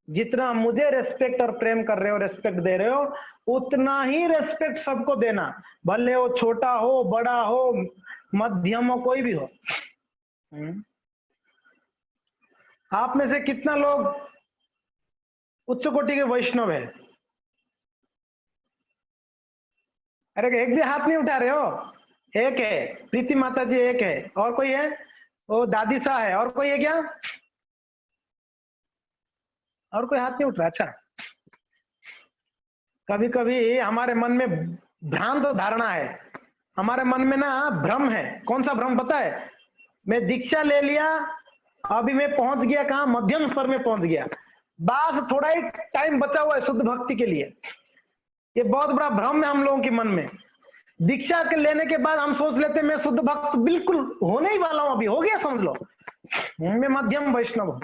जितना मुझे रेस्पेक्ट और प्रेम कर रहे हो, रेस्पेक्ट दे रहे हो, उतना ही रेस्पेक्ट सबको देना, भले वो छोटा हो, बड़ा हो, मध्यम हो, कोई भी हो। आप में से कितना लोग उच्च कोटि के वैष्णव है? अरे एक भी हाथ नहीं उठा रहे हो? एक है, प्रीति माता जी एक है, और कोई है? वो दादी सा है, और कोई है क्या? और कोई हाथ नहीं उठ रहा? अच्छा, कभी कभी हमारे मन में भ्रांत धारणा है, हमारे मन में ना भ्रम है। कौन सा भ्रम पता है? मैं दीक्षा ले लिया, अभी मैं पहुंच गया कहाँ? मध्यम स्तर में पहुंच गया, बस थोड़ा ही टाइम बचा हुआ है शुद्ध भक्ति के लिए। ये बहुत बड़ा भ्रम है हम लोगों के मन में। दीक्षा के लेने के बाद हम सोच लेते मैं शुद्ध भक्त बिल्कुल होने ही वाला हूं, अभी हो गया समझ लो, मैं मध्यम वैष्णव हूं।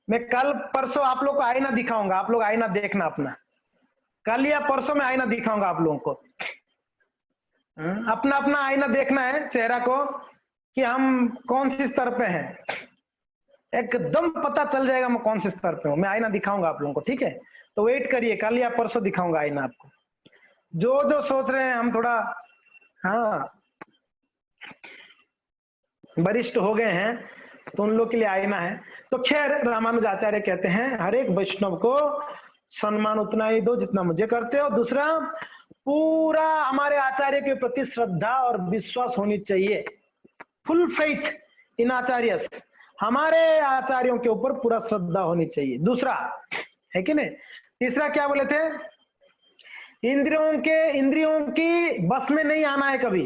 मैं कल परसों आप लोग को आईना दिखाऊंगा, आप लोग आईना देखना अपना, कल या परसों में आईना दिखाऊंगा आप लोगों को। अपना अपना आईना देखना है चेहरा को कि हम कौन सी स्तर पे हैं, एकदम पता चल जाएगा मैं कौन से स्तर पे हूँ। मैं आईना दिखाऊंगा आप लोगों को, ठीक है? तो वेट करिए, कल या परसों दिखाऊंगा आईना आपको। जो जो सोच रहे हैं हम थोड़ा हाँ वरिष्ठ हो गए हैं तो उन लोग के लिए आईना है। तो खैर रामानुजाचार्य कहते हैं हर एक वैष्णव को सम्मान उतना ही दो जितना मुझे करते हो। दूसरा, पूरा हमारे आचार्य के प्रति श्रद्धा और विश्वास होनी चाहिए, फुल फेथ इन आचार्यस, हमारे आचार्यों के ऊपर पूरा श्रद्धा होनी चाहिए। दूसरा है कि नहीं? तीसरा क्या बोले थे? इंद्रियों की बस में नहीं आना है कभी,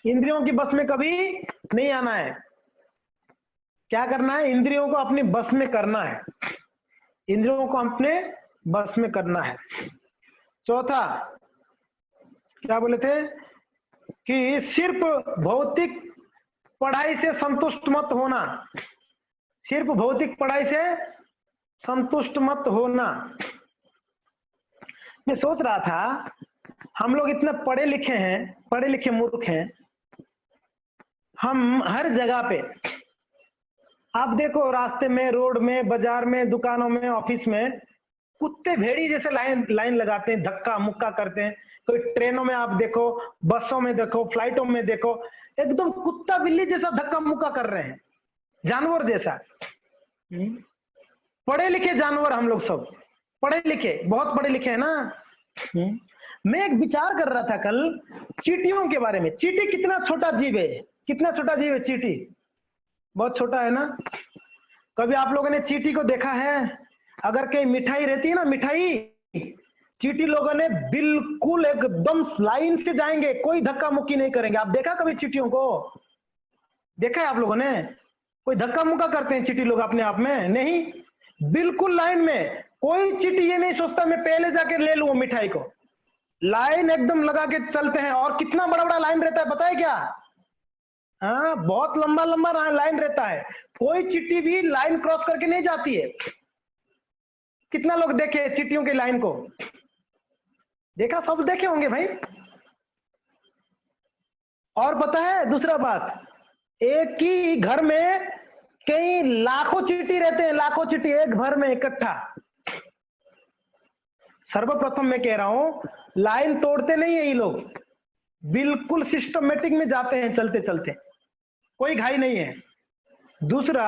इंद्रियों की बस में कभी नहीं आना है। क्या करना है? इंद्रियों को अपनी बस में करना है, इंद्रियों को अपने बस में करना है। चौथा क्या बोले थे कि सिर्फ भौतिक पढ़ाई से संतुष्ट मत होना, सिर्फ भौतिक पढ़ाई से संतुष्ट मत होना। मैं सोच रहा था हम लोग इतने पढ़े लिखे हैं, पढ़े लिखे मूर्ख हैं, हम हर जगह पे आप देखो, रास्ते में, रोड में, बाजार में, दुकानों में, ऑफिस में, कुत्ते भेड़ी जैसे लाइन लगाते हैं, धक्का मुक्का करते हैं। कोई ट्रेनों में आप देखो, बसों में देखो, फ्लाइटों में देखो, एकदम कुत्ता बिल्ली जैसा धक्का मुक्का कर रहे हैं, जानवर जैसा। पढ़े लिखे जानवर हम लोग सब, पढ़े लिखे, बहुत पढ़े लिखे है ना। मैं एक विचार कर रहा था कल चींटियों के बारे में। चींटी कितना छोटा जीव है, कितना छोटा जीव है चींटी, बहुत छोटा है ना। कभी आप लोगों ने चींटी को देखा है? अगर कहीं मिठाई रहती है ना, मिठाई, चींटी लोगों ने बिल्कुल एकदम लाइन से जाएंगे, कोई धक्का मुक्की नहीं करेंगे। आप देखा कभी चींटियों को? देखा है आप लोगों ने? कोई धक्का मुक्का करते हैं चींटी लोग अपने आप में? नहीं, बिल्कुल लाइन में। कोई चींटी ये नहीं सोचता मैं पहले जाके ले लूं मिठाई को, लाइन एकदम लगा के चलते हैं। और कितना बड़ा बड़ा लाइन रहता है पता है क्या? हाँ, बहुत लंबा लंबा लाइन रहता है, कोई चींटी भी लाइन क्रॉस करके नहीं जाती है। कितना लोग देखे चींटियों की लाइन को? देखा? सब देखे होंगे भाई। और पता है दूसरा बात, एक ही घर में कई लाखों चींटी रहते हैं, लाखों चींटी एक घर में इकट्ठा। सर्वप्रथम मैं कह रहा हूं, लाइन तोड़ते नहीं है ये लोग, बिल्कुल सिस्टमेटिक में जाते हैं, चलते चलते, कोई घाई नहीं है। दूसरा,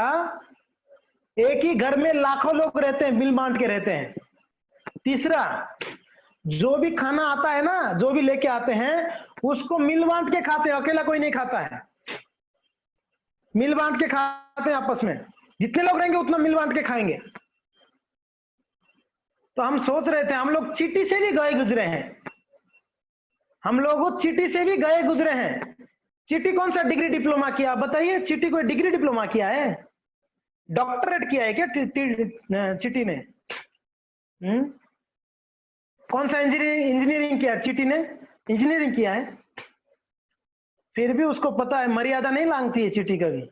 एक ही घर में लाखों लोग रहते हैं, मिल बांट के रहते हैं। तीसरा, जो भी खाना आता है ना, जो भी लेके आते हैं उसको मिल बांट के खाते हैं, अकेला कोई नहीं खाता है, मिल बांट के खाते हैं आपस में। जितने लोग रहेंगे उतना मिल बांट के खाएंगे। तो हम सोच रहे थे, हम लोग चींटी से भी गए गुजरे हैं, हम लोग चींटी से भी गए गुजरे हैं। चींटी कौन सा डिग्री डिप्लोमा किया बताइए? चींटी कोई डिग्री डिप्लोमा किया है? डॉक्टरेट किया है क्या चींटी ने? कौन सा इंजीनियरिंग किया चींटी ने? इंजीनियरिंग किया है। फिर भी उसको पता है मर्यादा नहीं लांघती है चींटी कभी।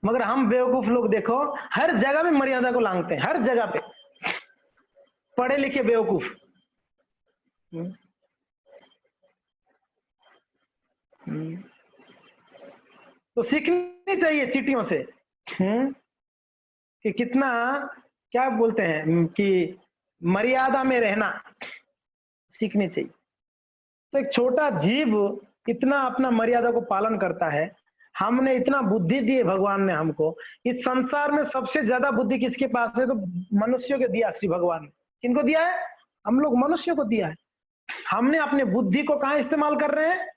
मगर हम बेवकूफ लोग देखो, हर जगह में मर्यादा को लांघते हैं, हर जगह पे, पढ़े लिखे बेवकूफ। तो सीखनी चाहिए चींटियों से कि कितना, क्या बोलते हैं कि मर्यादा में रहना सीखनी चाहिए। तो एक छोटा जीव इतना अपना मर्यादा को पालन करता है। हमने इतना बुद्धि दी है भगवान ने हमको। इस संसार में सबसे ज्यादा बुद्धि किसके पास है? तो मनुष्यों को दिया श्री भगवान ने। किनको दिया है? हम लोग मनुष्यों को दिया है। हमने अपने बुद्धि को कहाँ इस्तेमाल कर रहे हैं?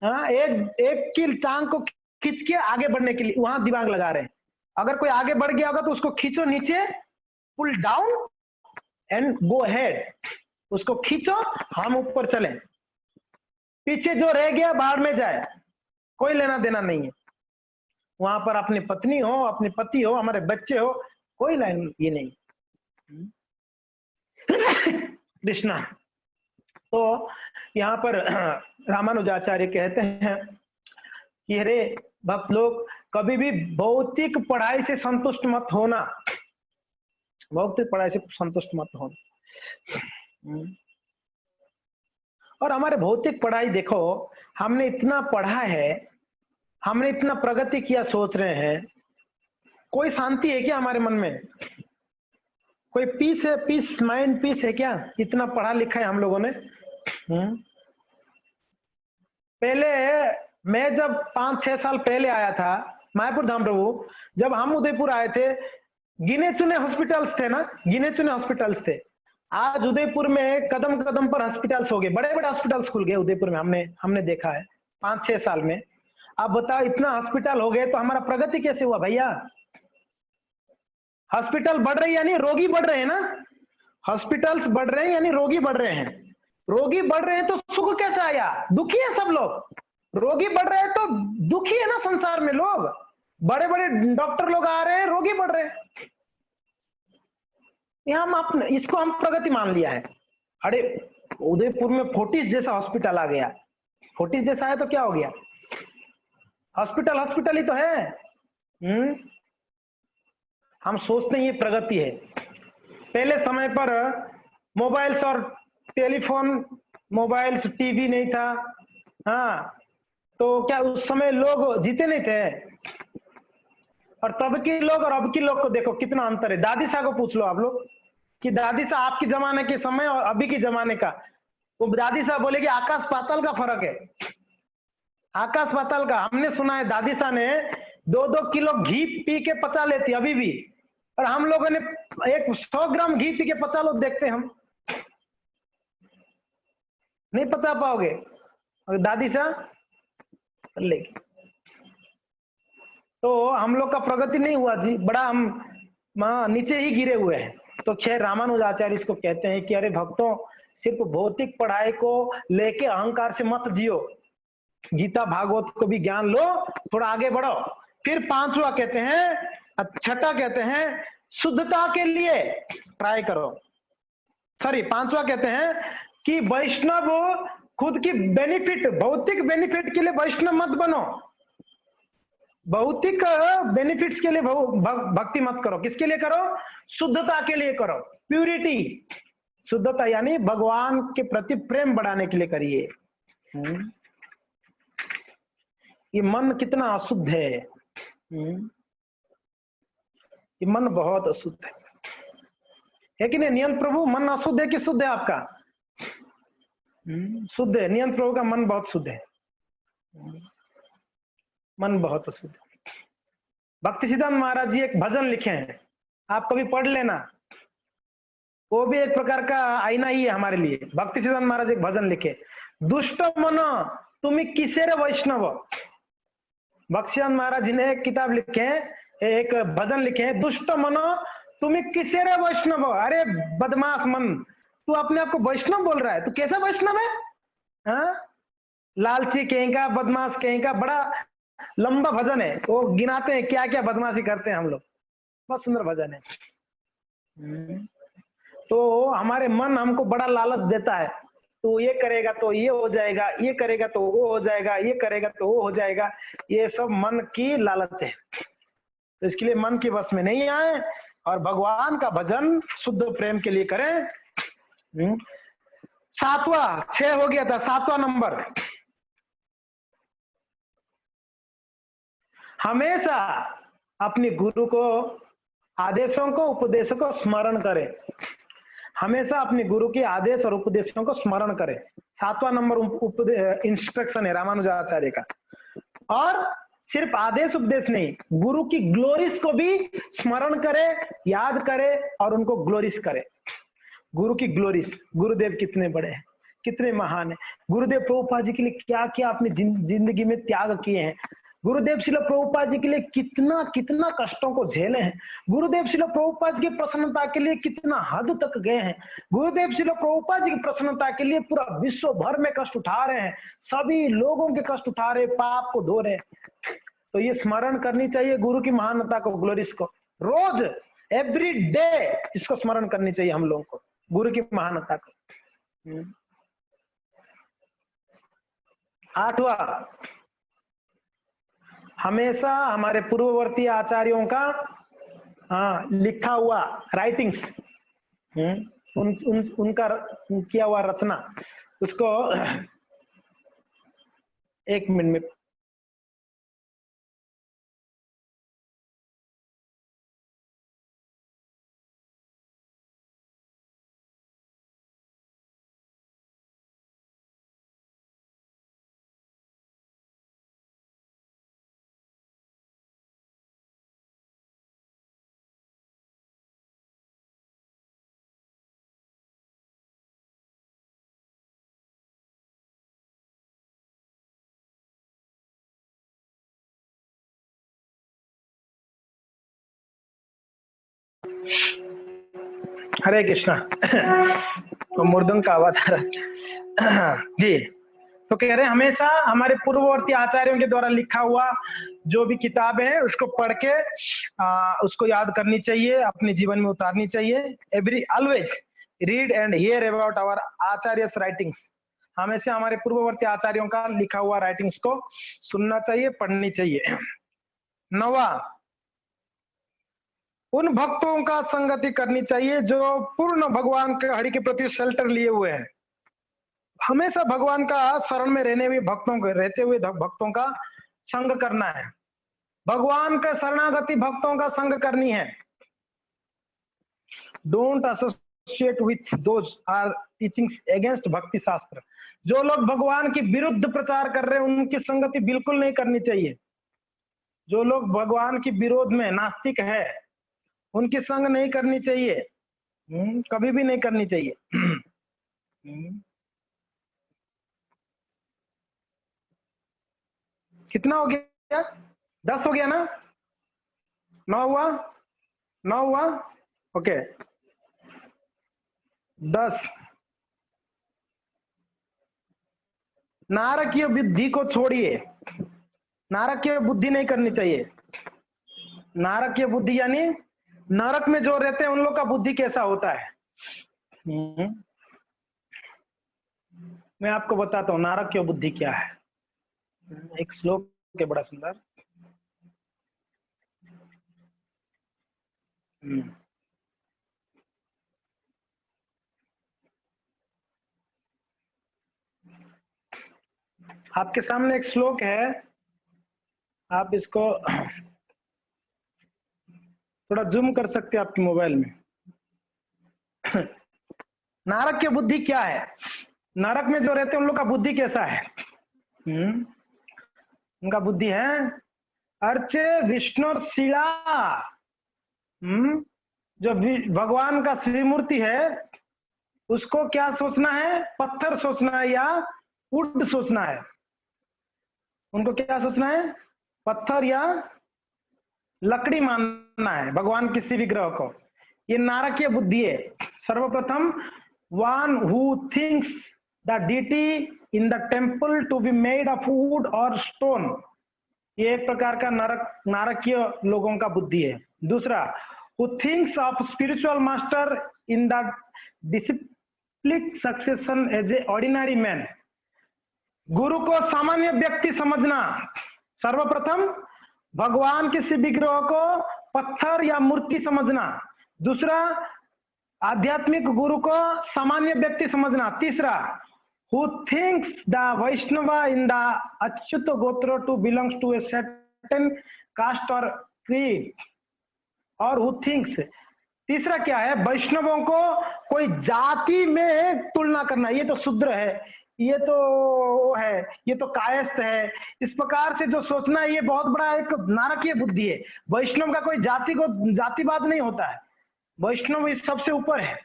हाँ, एक की टांग को खींच के आगे बढ़ने के लिए वहां दिमाग लगा रहे हैं। अगर कोई आगे बढ़ गया होगा तो उसको खींचो नीचे, pull down and go ahead, उसको खींचो, हम ऊपर चले। पीछे जो रह गया बाहर में जाए, कोई लेना देना नहीं है। वहां पर अपनी पत्नी हो, अपने पति हो, हमारे बच्चे हो, कोई लाइन ये नहीं। कृष्णा। तो यहाँ पर रामानुजाचार्य कहते हैं कि अरे भक्त लोग, कभी भी भौतिक पढ़ाई से संतुष्ट मत होना, भौतिक पढ़ाई से संतुष्ट मत हो। और हमारे भौतिक पढ़ाई देखो, हमने इतना पढ़ा है, हमने इतना प्रगति किया, सोच रहे हैं, कोई शांति है क्या हमारे मन में? कोई पीस है? पीस माइंड पीस है क्या? इतना पढ़ा लिखा है हम लोगों ने। पहले मैं जब 5-6 साल पहले आया था मायापुर धाम प्रभु, जब हम उदयपुर आए थे, गिने चुने हॉस्पिटल्स थे ना, गिने चुने हॉस्पिटल्स थे। आज उदयपुर में कदम कदम पर हॉस्पिटल्स हो गए, बड़े बड़े हॉस्पिटल्स खुल गए उदयपुर में, हमने देखा है 5-6 साल में। अब बताओ, इतना हॉस्पिटल हो गए तो हमारा प्रगति कैसे हुआ भैया? हॉस्पिटल बढ़ रही है यानी रोगी बढ़ रहे हैं ना, हॉस्पिटल्स बढ़ रहे हैं यानी रोगी बढ़ रहे हैं। रोगी बढ़ रहे हैं तो सुख कैसे आया? दुखी है सब लोग। रोगी बढ़ रहे हैं तो दुखी है ना संसार में लोग। बड़े बड़े डॉक्टर लोग आ रहे हैं, रोगी बढ़ रहे हैं। हम इसको हम प्रगति मान लिया है। अरे उदयपुर में फोर्टिस जैसा हॉस्पिटल आ गया। फोर्टिस जैसा है तो क्या हो गया? हॉस्पिटल ही तो है। हम सोचते हैं ये प्रगति है। पहले समय पर मोबाइल्स और टेलीफोन, मोबाइल्स, टीवी नहीं था। हाँ, तो क्या उस समय लोग जीते नहीं थे? और तब के लोग और अब के लोग को देखो कितना अंतर है। दादी साहब को पूछ लो आप लोग कि दादी साहब आपके जमाने के समय और अभी के जमाने का, वो दादी साहब बोलेगी आकाश पाताल का फर्क है। आकाश पाताल का। हमने सुना है दादी साहब ने 2-2 किलो घी पी के पचा लेती अभी भी, और हम लोगों ने 100 ग्राम घी पी के पचा लो, देखते हम नहीं पचा पाओगे। और दादी साहब लेगी। तो हम लोग का प्रगति नहीं हुआ जी, बड़ा हम नीचे ही गिरे हुए हैं। तो 6 रामानुजाचार्य इसको कहते हैं कि अरे भक्तों, सिर्फ भौतिक पढ़ाई को लेके अहंकार से मत जियो, गीता भागवत को भी ज्ञान लो, थोड़ा आगे बढ़ो। फिर 5वां कहते हैं, 6ठा कहते हैं शुद्धता के लिए ट्राई करो। सॉरी, 5वां कहते हैं कि वैष्णव खुद की बेनिफिट, भौतिक बेनिफिट के लिए वैष्णव मत बनो। भौतिक बेनिफिट्स के लिए भक्ति मत करो। किसके लिए करो? शुद्धता के लिए करो, प्यूरिटी। शुद्धता यानी भगवान के प्रति प्रेम बढ़ाने के लिए करिए। ये मन कितना अशुद्ध है। ये मन बहुत अशुद्ध है कि नहीं? नियंत्र प्रभु, मन अशुद्ध है कि शुद्ध है आपका? शुद्ध है। नियंत्र प्रभु का मन बहुत शुद्ध है, मन बहुत शुद्ध है। भक्ति सिद्धांत महाराज जी एक भजन लिखे हैं, आप कभी पढ़ लेना। वो भी एक प्रकार का आईना ही है हमारे लिए। भक्ति सिद्धांत महाराज एक भजन लिखे, दुष्ट मन तुम्हें किसे रे वैष्णव। भक्ति सिद्धांत महाराज जी ने एक किताब लिखे हैं, एक भजन लिखे हैं, दुष्ट मन तुम्हें किसे रे वैष्णव। अरे बदमाश मन, तू अपने आप को वैष्णव बोल रहा है, तू कैसा वैष्णव है? हाँ, लालची कहीं का, बदमाश कहीं का। बड़ा लंबा भजन है, वो गिनाते हैं क्या क्या बदमाशी करते हैं हम लोग। बहुत सुंदर भजन है। तो हमारे मन हमको बड़ा लालच देता है, तो ये करेगा तो ये हो जाएगा, ये करेगा तो वो हो जाएगा, ये करेगा तो वो हो जाएगा। ये सब मन की लालच है, तो इसके लिए मन की बस में नहीं आए और भगवान का भजन शुद्ध प्रेम के लिए करें। 7वां, 6 हो गया था, 7वां नंबर, हमेशा अपने गुरु को, आदेशों को, उपदेशों को स्मरण करें। हमेशा अपने गुरु के आदेश और उपदेशों को स्मरण करें। 7वां नंबर इंस्ट्रक्शन है रामानुजाचार्य का। और सिर्फ आदेश उपदेश नहीं, गुरु की ग्लोरीज को भी स्मरण करे, याद करे और उनको ग्लोरीज करे। गुरु की ग्लोरीज, गुरुदेव कितने बड़े हैं, कितने महान है। गुरुदेव प्रभुपाद जी के लिए क्या क्या अपनी जिंदगी में त्याग किए हैं। गुरुदेव श्रील प्रभुपाद जी के लिए कितना कितना कष्टों को झेले हैं। गुरुदेव श्रील प्रभुपाद की प्रसन्नता के लिए कितना हद तक गए हैं। गुरुदेव श्रील प्रभुपाद जी की प्रसन्नता के लिए पूरा विश्व भर में कष्ट उठा रहे हैं, सभी लोगों के कष्ट उठा रहे, पाप को धो रहे। तो ये स्मरण करनी चाहिए गुरु की महानता को, ग्लोरीज को। रोज, एवरी डे इसको स्मरण करनी चाहिए हम लोगों को, गुरु की महानता को। 8वां, हमेशा हमारे पूर्ववर्ती आचार्यों का हाँ, लिखा हुआ राइटिंग्स, उनका किया हुआ रचना, उसको 1 मिनट में हरे कृष्णा। तो मुर्दंग का आवाज आ रहा है जी। तो कह रहे हैं हमेशा हमारे पूर्ववर्ती आचार्यों के द्वारा लिखा हुआ जो भी किताब है उसको पढ़ के उसको याद करनी चाहिए, अपने जीवन में उतारनी चाहिए। Every always read and hear about our acharyas writings, हमेशा हमारे पूर्ववर्ती आचार्यों का लिखा हुआ राइटिंग्स को सुनना चाहिए, पढ़नी चाहिए। 9वां, उन भक्तों का संगति करनी चाहिए जो पूर्ण भगवान के हरि के प्रति शेल्टर लिए हुए हैं। हमेशा भगवान का शरण में रहने हुए भक्तों का संग करना है, भगवान का शरणागति भक्तों का संग करनी है। Don't associate with those are teachings against bhakti shastra, जो लोग भगवान के विरुद्ध प्रचार कर रहे हैं उनकी संगति बिल्कुल नहीं करनी चाहिए। जो लोग भगवान के विरोध में नास्तिक है उनकी संग नहीं करनी चाहिए, कभी भी नहीं करनी चाहिए। कितना हो गया? 10 हो गया ना? 9 हुआ ओके। 10, नारकीय बुद्धि को छोड़िए, नारकीय बुद्धि नहीं करनी चाहिए। नारकीय बुद्धि यानी नरक में जो रहते हैं उन लोग का बुद्धि कैसा होता है। मैं आपको बताता हूँ नारकीय बुद्धि क्या है। एक श्लोक है बड़ा सुंदर। आपके सामने एक श्लोक है, आप इसको थोड़ा जूम कर सकते हैं आपके मोबाइल में। नरक की बुद्धि क्या है, नरक में जो रहते हैं उन लोग का बुद्धि कैसा है। उनका बुद्धि है अर्चे विष्णु शिला। जो भगवान का श्रीमूर्ति है उसको क्या सोचना है, पत्थर सोचना है या वुड सोचना है। उनको क्या सोचना है, पत्थर या लकड़ी मानना है भगवान किसी भी ग्रह को। ये नारकीय बुद्धि है। सर्वप्रथम one who thinks the deity in the temple to be made of wood और स्टोन, ये एक प्रकार का नारकीय लोगों का बुद्धि है। दूसरा, who thinks of spiritual master in the discipline succession as a ordinary man, गुरु को सामान्य व्यक्ति समझना। सर्वप्रथम भगवान किसी विग्रह को पत्थर या मूर्ति समझना। दूसरा, आध्यात्मिक गुरु को सामान्य व्यक्ति समझना। तीसरा, who thinks the Vaishnava in the Achyuta gotra to belongs to a certain caste और क्रीड, और हु थिंक्स, तीसरा क्या है, वैष्णवों को कोई जाति में तुलना करना। ये तो शूद्र है, ये तो वो है, ये तो कायस्थ है, इस प्रकार से जो सोचना है ये बहुत बड़ा एक नारकीय बुद्धि है। वैष्णव का कोई जातिवाद नहीं होता है, वैष्णव इस सबसे ऊपर है।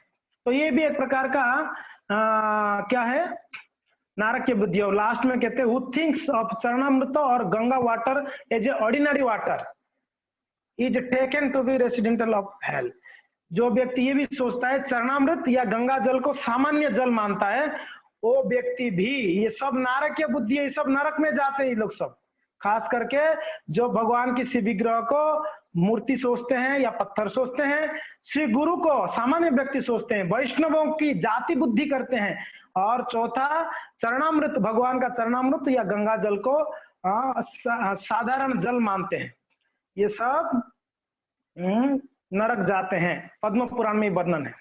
तो ये भी एक प्रकार का क्या है, नारकीय बुद्धि। और लास्ट में कहते हैं हु थिंक्स ऑफ चरणामृत और Ganga water as a ordinary water is taken to be residential of hell, जो व्यक्ति ये भी सोचता है चरणामृत या गंगा जल को सामान्य जल मानता है, वो व्यक्ति भी, ये सब नारकीय बुद्धि है, ये सब नरक में जाते हैं ये लोग सब। खास करके जो भगवान किसी विग्रह को मूर्ति सोचते हैं या पत्थर सोचते हैं, श्री गुरु को सामान्य व्यक्ति सोचते हैं, वैष्णवों की जाति बुद्धि करते हैं, और चौथा चरणामृत, भगवान का चरणामृत या गंगा जल को साधारण जल मानते हैं। ये सब नरक जाते हैं। पद्म पुराण में वर्णन है,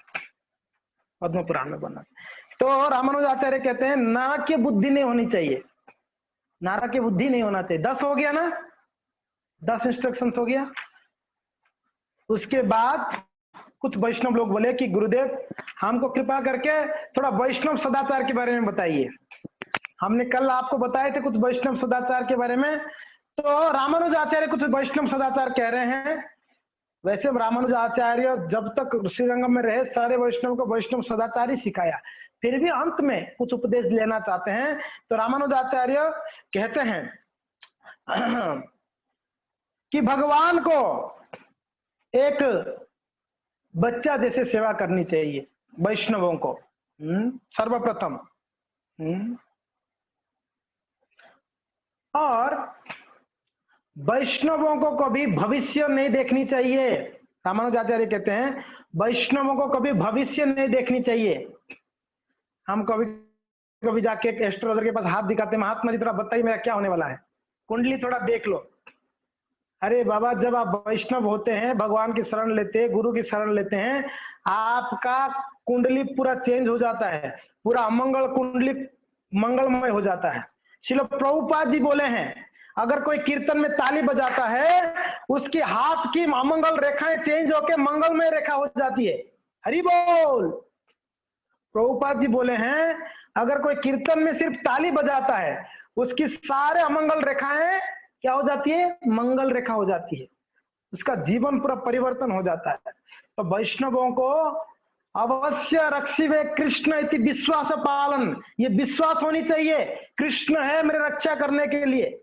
पद्म पुराण में वर्णन। तो रामानुजाचार्य कहते हैं नरक की बुद्धि नहीं होनी चाहिए, नरक की बुद्धि नहीं होना चाहिए। 10 हो गया ना, 10 इंस्ट्रक्शंस हो गया। उसके बाद कुछ वैष्णव लोग बोले कि गुरुदेव हमको कृपा करके थोड़ा वैष्णव सदाचार के बारे में बताइए। हमने कल आपको बताए थे कुछ वैष्णव सदाचार के बारे में, तो रामानुजाचार्य कुछ वैष्णव सदाचार कह रहे हैं। वैसे रामानुजाचार्य जब तक श्रीरंगम में रहे सारे वैष्णव को वैष्णव सदाचार ही सिखाया, फिर भी अंत में कुछ उपदेश लेना चाहते हैं। तो रामानुजाचार्य कहते हैं कि भगवान को एक बच्चा जैसे सेवा करनी चाहिए वैष्णवों को, सर्वप्रथम। और वैष्णवों को कभी भविष्य नहीं देखनी चाहिए। रामानुजाचार्य कहते हैं वैष्णवों को कभी भविष्य नहीं देखनी चाहिए। हम कभी कभी जाके एक एस्ट्रोलॉजर के पास हाथ दिखाते हैं, महात्मा जी थोड़ा बताइए मेरा क्या होने वाला है, कुंडली थोड़ा देख लो। अरे बाबा जब आप वैष्णव होते हैं, भगवान की शरण लेते हैं, गुरु की शरण लेते हैं, आपका कुंडली पूरा चेंज हो जाता है, पूरा अमंगल कुंडली मंगलमय हो जाता है। श्रील प्रभुपाद जी बोले हैं अगर कोई कीर्तन में ताली बजाता है उसकी हाथ की अमंगल रेखाएं चेंज होकर मंगलमय रेखा हो जाती है। हरि बोल। प्रभुपाद जी बोले हैं अगर कोई कीर्तन में सिर्फ ताली बजाता है उसकी सारे अमंगल रेखाएं क्या हो जाती है, मंगल रेखा हो जाती है, उसका जीवन पूरा परिवर्तन हो जाता है। तो वैष्णवों को अवश्य रक्षिवे कृष्ण इति विश्वास पालन, ये विश्वास होनी चाहिए कृष्ण है मेरे रक्षा करने के लिए,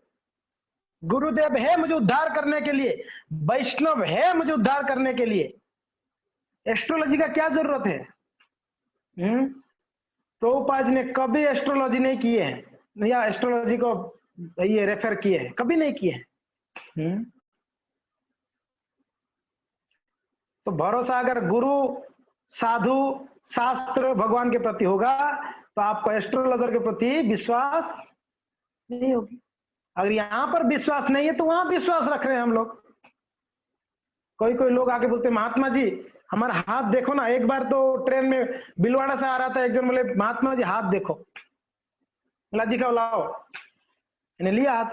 गुरुदेव है मुझे उद्धार करने के लिए, वैष्णव है मुझे उद्धार करने के लिए। एस्ट्रोलॉजी का क्या जरूरत है? प्रभुपाद ने कभी एस्ट्रोलॉजी नहीं किए हैं या एस्ट्रोलॉजी को ये रेफर किए हैं, कभी नहीं किए हैं। तो भरोसा अगर गुरु साधु शास्त्र भगवान के प्रति होगा तो आपको एस्ट्रोलॉजर के प्रति विश्वास नहीं होगी। अगर यहाँ पर विश्वास नहीं है तो वहां विश्वास रख रहे हैं हम लोग। कोई कोई लोग आके बोलते महात्मा जी हमारा हाथ देखो ना। एक बार तो ट्रेन में बिलवाड़ा से आ रहा था, एक जन बोले महात्मा जी हाथ देखो, बोला जी का लाओ, मैंने लिया हाथ,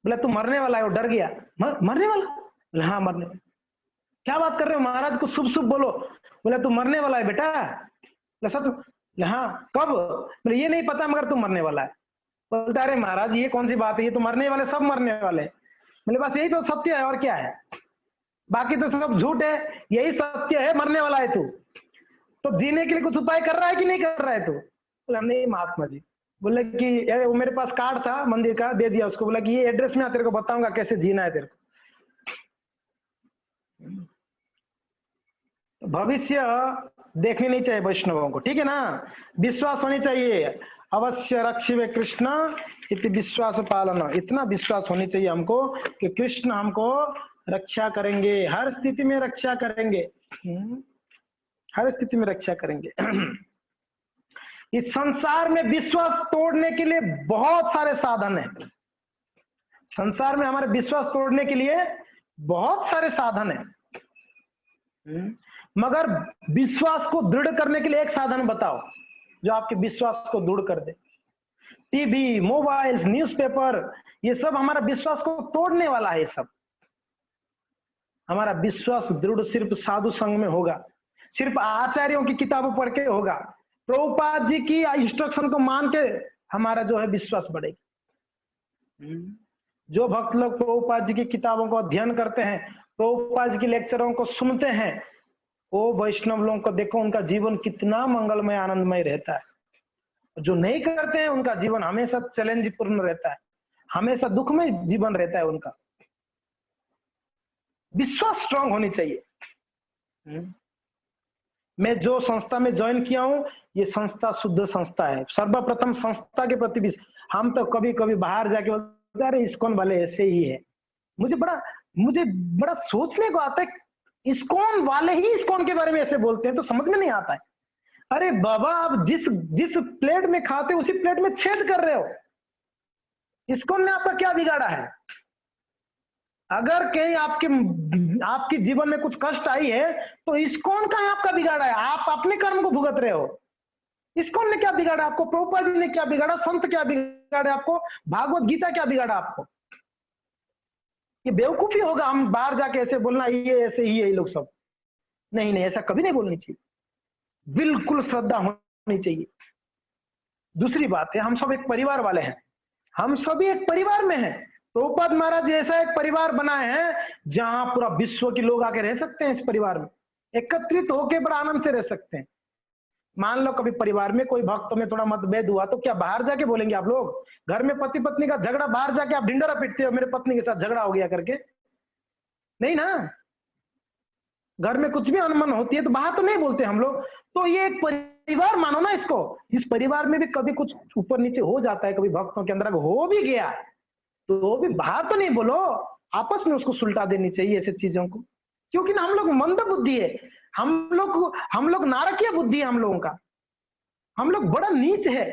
बोला तू मरने वाला है। वो डर गया, मरने वाला? बोला हाँ मरने वाला। क्या बात कर रहे हो महाराज, को शुभ शुभ बोलो। बोला तू मरने वाला है बेटा? बोला हाँ कब? बोले ये नहीं पता मगर तू मरने वाला है। बोलता अरे महाराज ये कौन सी बात है, ये तो मरने वाले सब मरने वाले। बोले बस यही तो सत्य है और क्या है, बाकी तो सब झूठ है, यही सत्य है, मरने वाला है तू। तो जीने के लिए कुछ उपाय कर रहा है कि नहीं कर रहा है तू? बोला नहीं महात्मा जी। बोले कि वो मेरे पास कार्ड था मंदिर का, दे दिया उसको, बोला कि ये एड्रेस में तेरे को बताऊंगा कैसे जीना है तेरे को। भविष्य देखनी नहीं चाहिए वैष्णवों को, ठीक है ना। विश्वास होनी चाहिए, अवश्य रक्षिवे कृष्ण इति विश्वास पालन, इतना विश्वास होनी चाहिए हमको कि कृष्ण हमको रक्षा करेंगे, हर स्थिति में रक्षा करेंगे, हर स्थिति में रक्षा करेंगे। इस संसार में विश्वास तोड़ने के लिए बहुत सारे साधन हैं। संसार में हमारे विश्वास तोड़ने के लिए बहुत सारे साधन हैं, मगर विश्वास को दृढ़ करने के लिए एक साधन बताओ जो आपके विश्वास को दृढ़ कर दे। टीवी, मोबाइल, न्यूज़पेपर, ये सब हमारा विश्वास को तोड़ने वाला है। सब हमारा विश्वास दृढ़ सिर्फ साधु संघ में होगा, सिर्फ आचार्यों की किताबों पढ़ के होगा। प्रभुपाद जी की इंस्ट्रक्शन को मान के हमारा जो है विश्वास बढ़ेगा। जो भक्त लोग प्रभुपाद जी की किताबों को अध्ययन करते हैं, प्रभुपाद जी की लेक्चरों को सुनते हैं, वो वैष्णव लोगों को देखो उनका जीवन कितना मंगलमय आनंदमय रहता है। जो नहीं करते हैं उनका जीवन हमेशा चैलेंज पूर्ण रहता है, हमेशा दुखमय जीवन रहता है उनका। विश्वास स्ट्रांग होनी चाहिए। मैं जो संस्था में ज्वाइन किया हूँ ये संस्था शुद्ध संस्था है। सर्वप्रथम संस्था के प्रति भी हम तो कभी कभी बाहर जाके बोलते अरे इस्कॉन वाले ऐसे ही है। मुझे बड़ा सोचने को आता है, इस्कॉन वाले ही इस्कॉन के बारे में ऐसे बोलते हैं तो समझ में नहीं आता है। अरे बाबा आप जिस प्लेट में खाते उसी प्लेट में छेद कर रहे हो। इस्कॉन ने आपका क्या बिगाड़ा है? अगर कहीं आपकी जीवन में कुछ कष्ट आई है तो इस्कॉन का आपका बिगाड़ा है, आप अपने कर्म को भुगत रहे हो। इस्कॉन ने क्या बिगाड़ा आपको, प्रभुपाद जी ने क्या बिगाड़ा, संत क्या बिगाड़े आपको, भागवत गीता क्या बिगाड़ा आपको? ये बेवकूफी होगा हम बाहर जाके ऐसे बोलना ये ऐसे ही है ये लोग सब। नहीं नहीं, ऐसा कभी नहीं बोलनी चाहिए, बिल्कुल श्रद्धा होनी चाहिए। दूसरी बात है, हम सब एक परिवार वाले हैं, हम सभी एक परिवार में हैं। प्रभुपाद महाराज ऐसा एक परिवार बनाए हैं जहां पूरा विश्व के लोग आके रह सकते हैं, इस परिवार में एकत्रित होकर बड़ा आनंद से रह सकते हैं। मान लो कभी परिवार में कोई भक्त में थोड़ा मतभेद हुआ तो क्या बाहर जाके बोलेंगे आप लोग? घर में पति पत्नी का झगड़ा, बाहर जाके आप ढिंडोरा पीटते हो मेरे पत्नी के साथ झगड़ा हो गया करके? नहीं ना। घर में कुछ भी अनमन होती है तो बाहर तो नहीं बोलते हम लोग। तो ये एक परिवार मानो ना इसको। इस परिवार में भी कभी कुछ ऊपर नीचे हो जाता है, कभी भक्तों के अंदर हो भी गया तो वो भी बाहर तो नहीं बोलो, आपस में उसको सुलटा देनी चाहिए ऐसे चीजों को। क्योंकि ना हम लोग मंद बुद्धि है, हम लोग नारकीय बुद्धि है हम लोगों का, हम लोग बड़ा नीच है।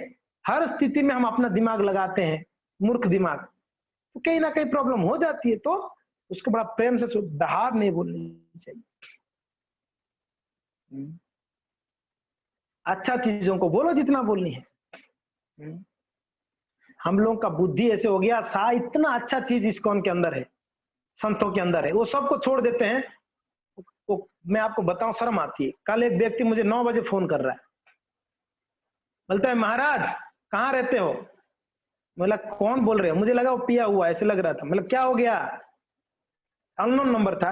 हर स्थिति में हम अपना दिमाग लगाते हैं, मूर्ख दिमाग, तो कहीं ना कहीं प्रॉब्लम हो जाती है। तो उसको बड़ा प्रेम से दहाड़ नहीं बोलनी चाहिए। अच्छा चीजों को बोलो जितना बोलनी है। हम लोग का बुद्धि ऐसे हो गया, इतना अच्छा चीज इस्कॉन के अंदर है, संतों के अंदर है, वो सबको छोड़ देते हैं। वो मैं आपको बताऊं, शर्म आती है। कल एक व्यक्ति मुझे 9 बजे फोन कर रहा है, बोलता है महाराज कहाँ रहते हो? बोला कौन बोल रहे हो? मुझे लगा वो पिया हुआ ऐसे लग रहा था। मतलब क्या हो गया? अननोन नंबर था।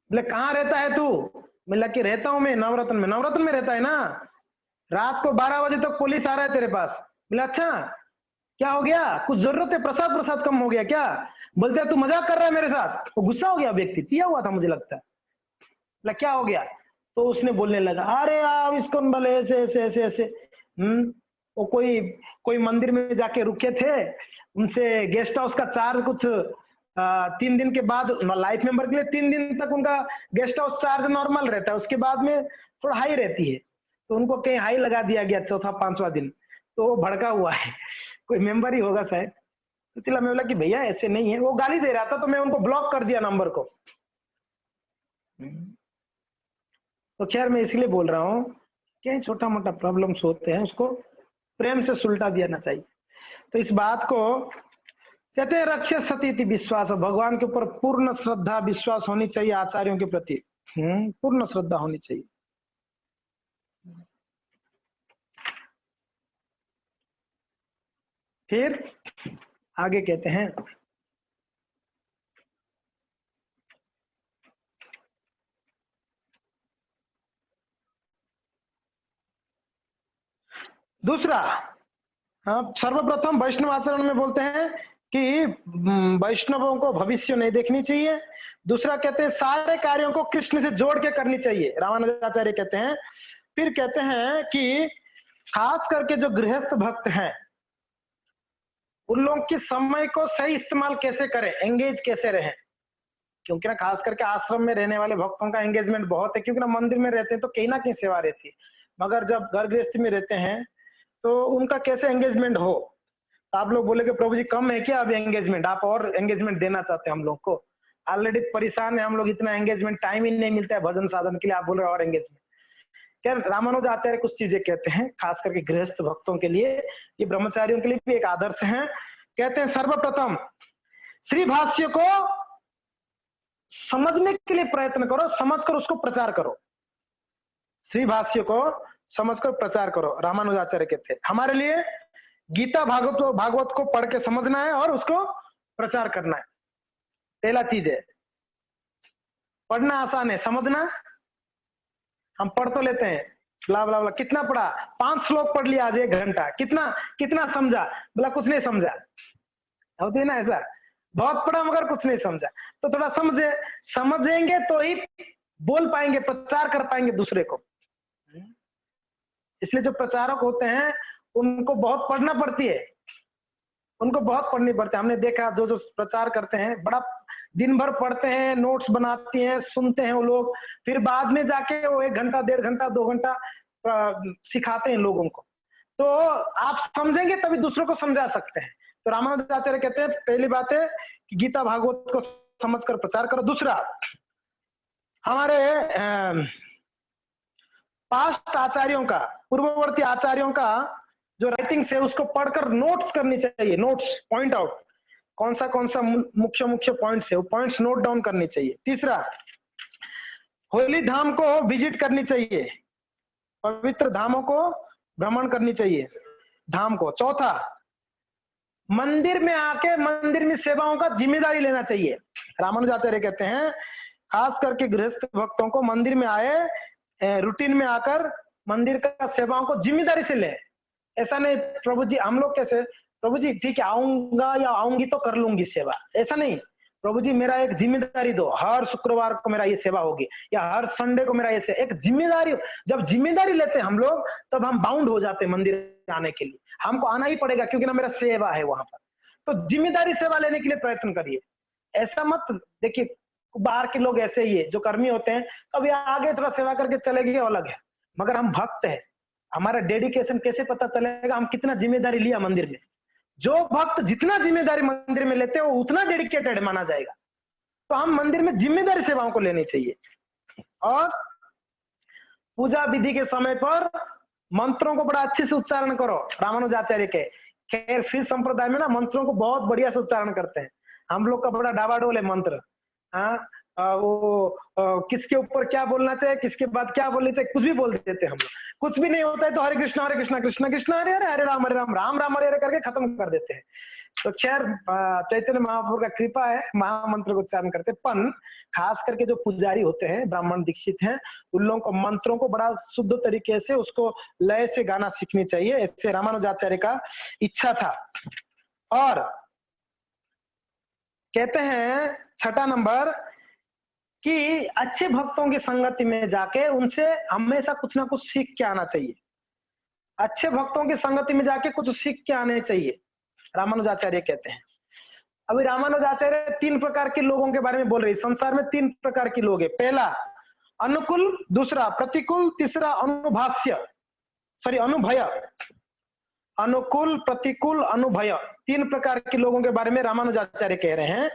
बोले कहाँ रहता है तू? बोला कि रहता हूं मैं नवरत्न में। नवरत्न में रहता है ना? रात को 12 बजे तक पुलिस आ रहा है तेरे पास। बोला अच्छा क्या हो गया? कुछ जरूरत है? प्रसाद प्रसाद कम हो गया क्या? बोलते तू मजाक कर रहा है मेरे साथ। वो गुस्सा हो गया, व्यक्ति पिया हुआ था मुझे लगता है। बोला क्या हो गया? तो उसने बोलने लगा अरे आप इसको बोले ऐसे ऐसे ऐसे ऐसे। वो कोई मंदिर में जाके रुके थे, उनसे गेस्ट हाउस का चार्ज कुछ 3 दिन के बाद, लाइफ मेंबर के लिए 3 दिन तक उनका गेस्ट हाउस चार्ज नॉर्मल रहता है, उसके बाद में थोड़ा हाई रहती है। तो उनको कहीं हाई लगा दिया गया चौथा 5वां दिन, तो वो भड़का हुआ है, कोई मेंबर ही होगा शायद। तो चला मैं बोला कि भैया ऐसे नहीं है, वो गाली दे रहा था तो मैं उनको ब्लॉक कर दिया नंबर को। तो खैर मैं इसलिए बोल रहा हूँ कि छोटा मोटा प्रॉब्लम्स होते हैं उसको प्रेम से सुलटा देना चाहिए। तो इस बात को कहते हैं रक्ष्य सती विश्वास, भगवान के ऊपर पूर्ण श्रद्धा विश्वास होनी चाहिए, आचार्यों के प्रति पूर्ण श्रद्धा होनी चाहिए। फिर आगे कहते हैं दूसरा, सर्वप्रथम वैष्णव आचरण में बोलते हैं कि वैष्णवों को भविष्य नहीं देखनी चाहिए। दूसरा कहते हैं सारे कार्यों को कृष्ण से जोड़ के करनी चाहिए, रामानुजाचार्य कहते हैं। फिर कहते हैं कि खास करके जो गृहस्थ भक्त हैं उन लोगों के समय को सही इस्तेमाल कैसे करें, एंगेज कैसे रहें। क्योंकि ना खास करके आश्रम में रहने वाले भक्तों का एंगेजमेंट बहुत है, क्योंकि ना मंदिर में रहते हैं तो कहीं ना कहीं सेवा रहती है, मगर जब घर गृहस्थी में रहते हैं तो उनका कैसे एंगेजमेंट हो। तो आप लोग बोले कि प्रभु जी कम है क्या अभी एंगेजमेंट, आप और एंगेजमेंट देना चाहते हैं हम लोग को? ऑलरेडी परेशान है हम लोग, इतना एंगेजमेंट टाइम ही नहीं मिलता है भजन साधन के लिए, आप बोल रहे हो और एंगेजमेंट। क्या रामानुजाचार्य कुछ चीजें कहते हैं खास करके गृहस्थ भक्तों के लिए, ये ब्रह्मचारियों के लिए भी एक आदर्श है। कहते हैं सर्वप्रथम श्री भाष्य को समझने के लिए प्रयत्न करो, समझकर उसको प्रचार करो। श्री भाष्य को समझकर प्रचार करो, रामानुजाचार्य कहते हैं। हमारे लिए गीता भागवत को पढ़ के समझना है और उसको प्रचार करना है, पहला चीज है। पढ़ना आसान है, समझना हम पढ़ तो लेते हैं, ब्ला ब्ला ब्ला, कितना पढ़ा? 5 श्लोक पढ़ लिया आज 1 घंटा, कितना समझा? बोला कुछ नहीं समझा। होती है ना ऐसा, बहुत पढ़ा मगर कुछ नहीं समझा। तो थोड़ा समझेंगे तो ही बोल पाएंगे, प्रचार कर पाएंगे दूसरे को। इसलिए जो प्रचारक होते हैं उनको बहुत पढ़ना पड़ती है, उनको बहुत पढ़नी पड़ती है। हमने देखा जो प्रचार करते हैं बड़ा दिन भर पढ़ते हैं, नोट्स बनाते हैं, सुनते हैं वो लोग, फिर बाद में जाके वो 1 घंटा 1.5 घंटा 2 घंटा सिखाते हैं लोगों को। तो आप समझेंगे तभी दूसरों को समझा सकते हैं। तो रामानुजाचार्य कहते हैं पहली बात है कि गीता भागवत को समझकर प्रचार करो। दूसरा, हमारे पास्ट आचार्यों का, पूर्ववर्ती आचार्यों का जो राइटिंग्स है उसको पढ़कर नोट्स करनी चाहिए। नोट्स, पॉइंट आउट, कौन सा मुख्य मुख्य पॉइंट्स है वो पॉइंट्स नोट डाउन करनी चाहिए। तीसरा, होली धाम को विजिट करनी चाहिए, पवित्र धामों को भ्रमण करनी चाहिए, धाम को। चौथा, मंदिर में आके मंदिर में सेवाओं का जिम्मेदारी लेना चाहिए। रामानुजाचार्य कहते हैं खास करके गृहस्थ भक्तों को मंदिर में आए रूटीन में आकर मंदिर का सेवाओं को जिम्मेदारी से ले। ऐसा नहीं प्रभु जी हम लोग कैसे, प्रभु जी ठीक है आऊंगा या आऊंगी तो कर लूंगी सेवा, ऐसा नहीं। प्रभु जी मेरा एक जिम्मेदारी दो, हर शुक्रवार को मेरा ये सेवा होगी या हर संडे को मेरा ये सेवा, एक जिम्मेदारी। जब जिम्मेदारी लेते हैं हम लोग तब हम बाउंड हो जाते हैं मंदिर आने के लिए, हमको आना ही पड़ेगा क्योंकि ना मेरा सेवा है वहां पर। तो जिम्मेदारी सेवा लेने के लिए प्रयत्न करिए। ऐसा मत देखिए बाहर के लोग ऐसे ही है जो कर्मी होते हैं, कभी आगे थोड़ा सेवा करके चले गए अलग है, मगर हम भक्त है, हमारा डेडिकेशन कैसे पता चलेगा हम कितना जिम्मेदारी लिया मंदिर में। जो भक्त जितना जिम्मेदारी मंदिर में लेते हैं वो उतना डेडिकेटेड माना जाएगा। तो हम मंदिर में जिम्मेदारी सेवाओं को लेनी चाहिए। और पूजा विधि के समय पर मंत्रों को बड़ा अच्छे से उच्चारण करो। रामानुजाचार्य के खैर श्री संप्रदाय में ना मंत्रों को बहुत बढ़िया से उच्चारण करते हैं, हम लोग का बड़ा डावाडोल है मंत्र। किसके ऊपर क्या बोलना चाहिए, किसके बाद क्या बोलना चाहिए, कुछ भी बोल देते हैं हम लोग। कुछ भी नहीं होता है तो हरे कृष्णा कृष्णा कृष्ण हरे हरे, हरे राम राम राम हरे हरे करके खत्म कर देते हैं। तो खैर चैतन्य महाप्रभु का कृपा है, महामंत्र को उच्चारण करते। पन खास करके जो पुजारी होते हैं, ब्राह्मण दीक्षित हैं, उन लोगों को मंत्रों को बड़ा शुद्ध तरीके से उसको लय से गाना सीखनी चाहिए, ऐसे रामानुजाचार्य का इच्छा था। और कहते हैं छठा नंबर कि अच्छे भक्तों की संगति में जाके उनसे हमेशा कुछ ना कुछ सीख के आना चाहिए। अच्छे भक्तों की संगति में जाके कुछ सीख के आने चाहिए, रामानुजाचार्य कहते हैं। अभी रामानुजाचार्य 3 प्रकार के लोगों के बारे में बोल रहे हैं। संसार में 3 प्रकार के लोग हैं। पहला अनुकूल, दूसरा प्रतिकूल, तीसरा अनुभय। अनुकूल, प्रतिकूल, अनुभय, 3 प्रकार के लोगों के बारे में रामानुजाचार्य कह रहे हैं।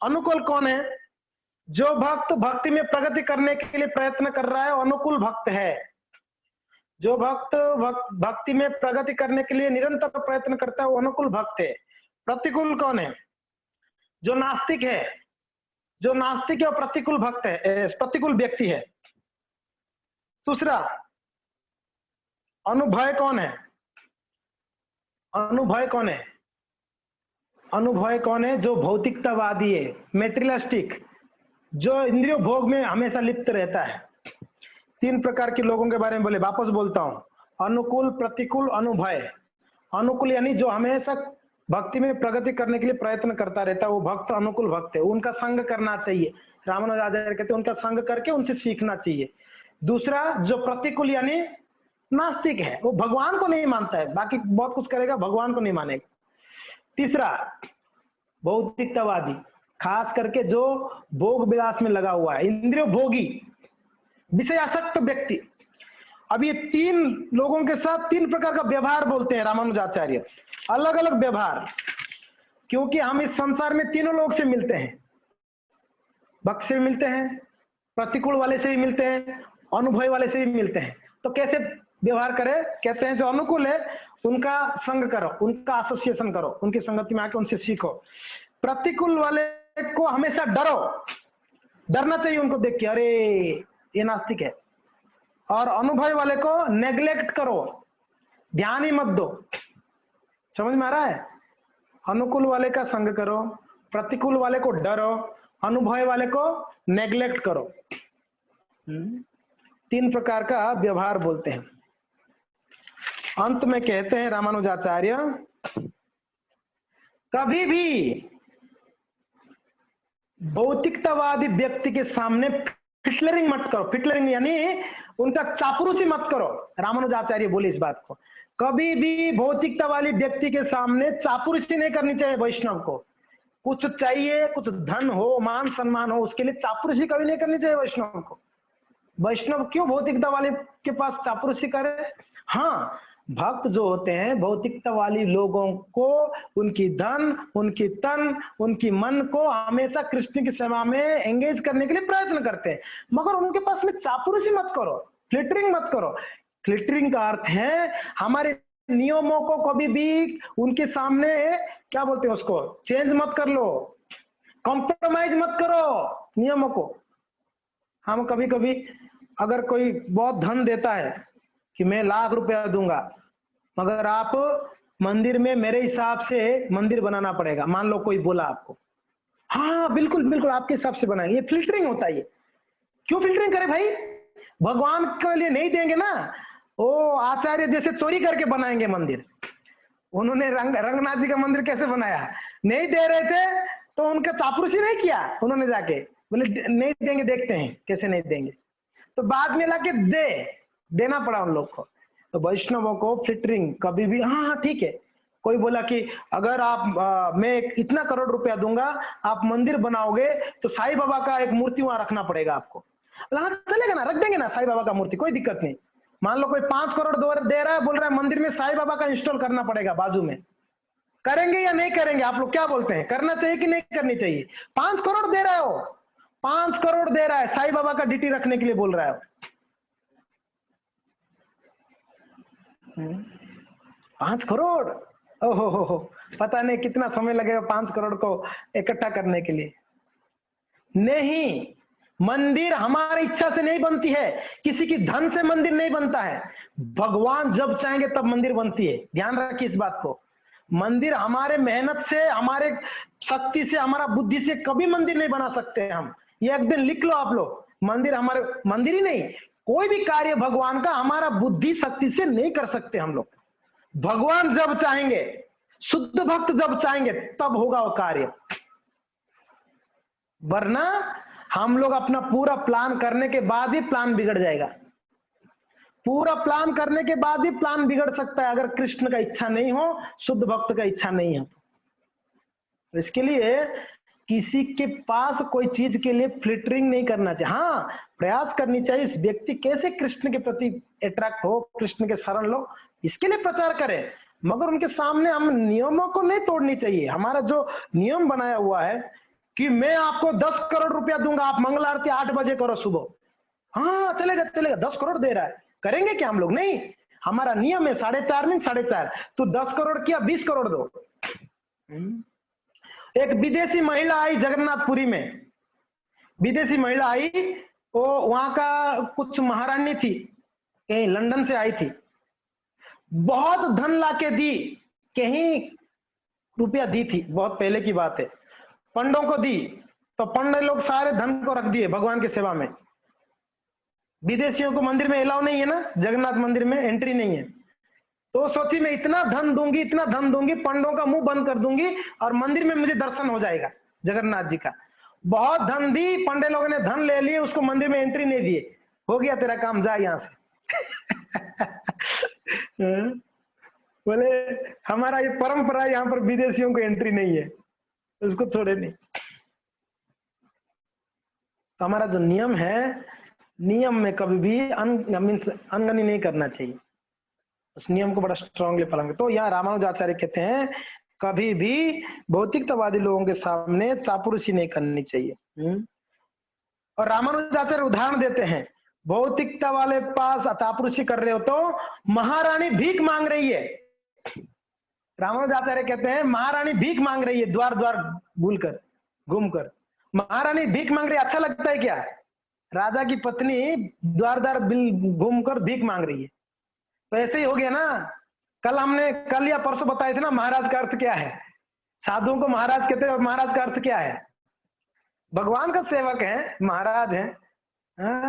अनुकूल कौन है? जो भक्त भक्ति में प्रगति करने के लिए प्रयत्न कर रहा है वो अनुकूल भक्त है। जो भक्त भक्ति में प्रगति करने के लिए निरंतर प्रयत्न करता है वो अनुकूल भक्त है। प्रतिकूल कौन है? जो नास्तिक है, जो नास्तिक है वो प्रतिकूल भक्त है, प्रतिकूल व्यक्ति है। दूसरा अनुभय कौन है? अनुभय कौन है? अनुभय कौन है? जो भौतिकतावादी है, मेटेरियलिस्टिक, जो इंद्रियों भोग में हमेशा लिप्त रहता है। 3 प्रकार के लोगों के बारे में बोले, वापस बोलता हूं, अनुकूल, प्रतिकूल, अनुभय। अनुकूल यानी जो हमेशा भक्ति में प्रगति करने के लिए प्रयत्न करता रहता है वो भक्त अनुकूल भक्त है, उनका संग करना चाहिए। रामानुजाचार्य कहते हैं उनका संग करके उनसे सीखना चाहिए। दूसरा जो प्रतिकूल यानी नास्तिक है, वो भगवान को नहीं मानता है, बाकी बहुत कुछ करेगा, भगवान को नहीं मानेगा। तीसरा भौतिकतावादी, खास करके जो भोग विलास में लगा हुआ है, इंद्रिय भोगी, विषयासक्त व्यक्ति। अब ये 3 लोगों के साथ 3 प्रकार का व्यवहार बोलते हैं रामानुजाचार्य, अलग अलग व्यवहार, क्योंकि हम इस संसार में तीनों लोग से मिलते हैं, भक्त से भी मिलते हैं, प्रतिकूल वाले से भी मिलते हैं, अनुभव वाले से भी मिलते हैं। तो कैसे व्यवहार करें? कहते हैं जो अनुकूल है उनका संग करो, उनका एसोसिएशन करो, उनकी संगति में आके उनसे सीखो। प्रतिकूल वाले को हमेशा डरो, डरना चाहिए उनको देख के, अरे ये नास्तिक है। और अनुभव वाले को नेग्लेक्ट करो, ध्यान ही मत दो। समझ में आ रहा है? अनुकूल वाले का संग करो, प्रतिकूल वाले को डरो, अनुभव वाले को नेग्लेक्ट करो। 3 प्रकार का व्यवहार बोलते हैं। अंत में कहते हैं रामानुजाचार्य, कभी भी भौतिकतावादी व्यक्ति के सामने फिटलरिंग मत करो। फिटलरिंग यानी उनका चापलूसी मत करो। रामानुजाचार्य बोले इस बात को, कभी भी भौतिकता वाली व्यक्ति के सामने चापलूसी नहीं करनी चाहिए। वैष्णव को कुछ चाहिए, कुछ धन हो, मान सम्मान हो, उसके लिए चापलूसी कभी नहीं करनी चाहिए वैष्णव को। वैष्णव क्यों भौतिकता वाले के पास चापलूसी करे? हाँ, भक्त जो होते हैं भौतिकता वाली लोगों को उनकी धन, उनकी तन, उनकी मन को हमेशा कृष्ण की सेवा में एंगेज करने के लिए प्रयत्न करते हैं, मगर उनके पास में चापलूसी मत करो, फ्लिटरिंग मत करो। फ्लिटरिंग का अर्थ है हमारे नियमों को कभी भी उनके सामने क्या बोलते हैं उसको चेंज मत कर लो, कॉम्प्रोमाइज मत करो नियमों को। हम कभी कभी अगर कोई बहुत धन देता है कि मैं ₹1,00,000 दूंगा, मगर आप मंदिर में मेरे हिसाब से मंदिर बनाना पड़ेगा, मान लो कोई बोला आपको, हाँ बिल्कुल बिल्कुल आपके हिसाब से बनाएंगे, ये फिल्टरिंग होता है। ये क्यों फिल्टरिंग करे भाई? भगवान के लिए नहीं देंगे ना, ओ आचार्य जैसे चोरी करके बनाएंगे मंदिर। उन्होंने रंगनाथ जी का मंदिर कैसे बनाया? नहीं दे रहे थे तो उनका चापलूसी नहीं किया, उन्होंने जाके बोले नहीं देंगे, देखते हैं कैसे नहीं देंगे, तो बाद में लाके देना पड़ा उन लोग को। तो वैष्णवों को फिल्टरिंग कभी भी, हाँ ठीक है, कोई बोला कि अगर आप मैं इतना करोड़ रुपया दूंगा, आप मंदिर बनाओगे तो साईं बाबा का एक मूर्ति वहां रखना पड़ेगा आपको। हाँ चलेगा ना, रख देंगे ना साईं बाबा का मूर्ति, कोई दिक्कत नहीं। मान लो कोई 5 करोड़ दे रहा है, बोल रहा है मंदिर में साईं बाबा का इंस्टॉल करना पड़ेगा बाजू में, करेंगे या नहीं करेंगे? आप लोग क्या बोलते हैं, करना चाहिए कि नहीं करनी चाहिए? 5 करोड़ दे रहे हो, 5 करोड़ दे रहा है साईं बाबा का डीटी रखने के लिए बोल रहा है। 5 करोड़, ओहो हो, पता नहीं कितना समय लगेगा 5 करोड़ को इकट्ठा करने के लिए। नहीं, मंदिर हमारी इच्छा से नहीं बनती है, किसी की धन से मंदिर नहीं बनता है। भगवान जब चाहेंगे तब मंदिर बनती है, ध्यान रखिए इस बात को। मंदिर हमारे मेहनत से, हमारे शक्ति से, हमारा बुद्धि से कभी मंदिर नहीं बना सकते हम। ये एक दिन लिख लो आप लोग, मंदिर हमारे, मंदिर ही नहीं, कोई भी कार्य भगवान का हमारा बुद्धि शक्ति से नहीं कर सकते हम लोग। भगवान जब चाहेंगे, शुद्ध भक्त जब चाहेंगे तब होगा वो कार्य, वरना हम लोग अपना पूरा प्लान करने के बाद ही प्लान बिगड़ जाएगा। पूरा प्लान करने के बाद ही प्लान बिगड़ सकता है, अगर कृष्ण का इच्छा नहीं हो, शुद्ध भक्त का इच्छा नहीं हो। इसके लिए किसी के पास कोई चीज के लिए फ्लिटरिंग नहीं करना चाहिए। हाँ, प्रयास करनी चाहिए इस व्यक्ति कैसे कृष्ण के प्रति अट्रैक्ट हो, कृष्ण के शरण लो, इसके लिए प्रचार करें, मगर उनके सामने हम नियमों को नहीं तोड़नी चाहिए। हमारा जो नियम बनाया हुआ है कि मैं आपको 10 करोड़ रुपया दूंगा, आप मंगल आरती 8 बजे करो सुबह, हाँ चलेगा चलेगा, 10 करोड़ दे रहा है, करेंगे क्या हम लोग? नहीं, हमारा नियम है 4.5 में 4.5, तू 10 करोड़ किया 20 करोड़ दो। एक विदेशी महिला आई जगन्नाथपुरी में, विदेशी महिला आई, वो वहां का कुछ महारानी थी, कहीं लंदन से आई थी, बहुत धन लाके दी, कहीं रुपया दी थी, बहुत पहले की बात है, पंडों को दी, तो पंडित लोग सारे धन को रख दिए भगवान की सेवा में। विदेशियों को मंदिर में अलाउ नहीं है ना, जगन्नाथ मंदिर में एंट्री नहीं है, तो सोची मैं इतना धन दूंगी, इतना धन दूंगी, पंडों का मुंह बंद कर दूंगी और मंदिर में मुझे दर्शन हो जाएगा जगन्नाथ जी का। बहुत धन दी, पंडे लोगों ने धन ले लिए, उसको मंदिर में एंट्री नहीं दिए, हो गया तेरा काम, जा यहां से। बोले हमारा ये परंपरा, यहाँ पर विदेशियों को एंट्री नहीं है, उसको छोड़े नहीं। तो हमारा जो नियम है, नियम में कभी भी अनगनी नहीं करना चाहिए, उस नियम को बड़ा स्ट्रांगली पालन। तो यहाँ रामानुजाचार्य कहते हैं कभी भी भौतिकतावादी लोगों के सामने चापलूसी नहीं करनी चाहिए। और रामानुजाचार्य उदाहरण देते हैं, भौतिकता वाले पास चापलूसी कर रहे हो तो महारानी भीख मांग रही है। रामानुजाचार्य कहते हैं महारानी भीख मांग रही है, द्वार द्वार भूलकर घूमकर महारानी भीख मांग रही है, अच्छा लगता है क्या? राजा की पत्नी द्वार द्वार घूमकर भीख मांग रही है, तो ऐसे ही हो गया ना। कल या परसों बताए थे ना महाराज का अर्थ क्या है, साधुओं को महाराज कहते हैं, और महाराज का अर्थ क्या है? भगवान का सेवक है, महाराज है,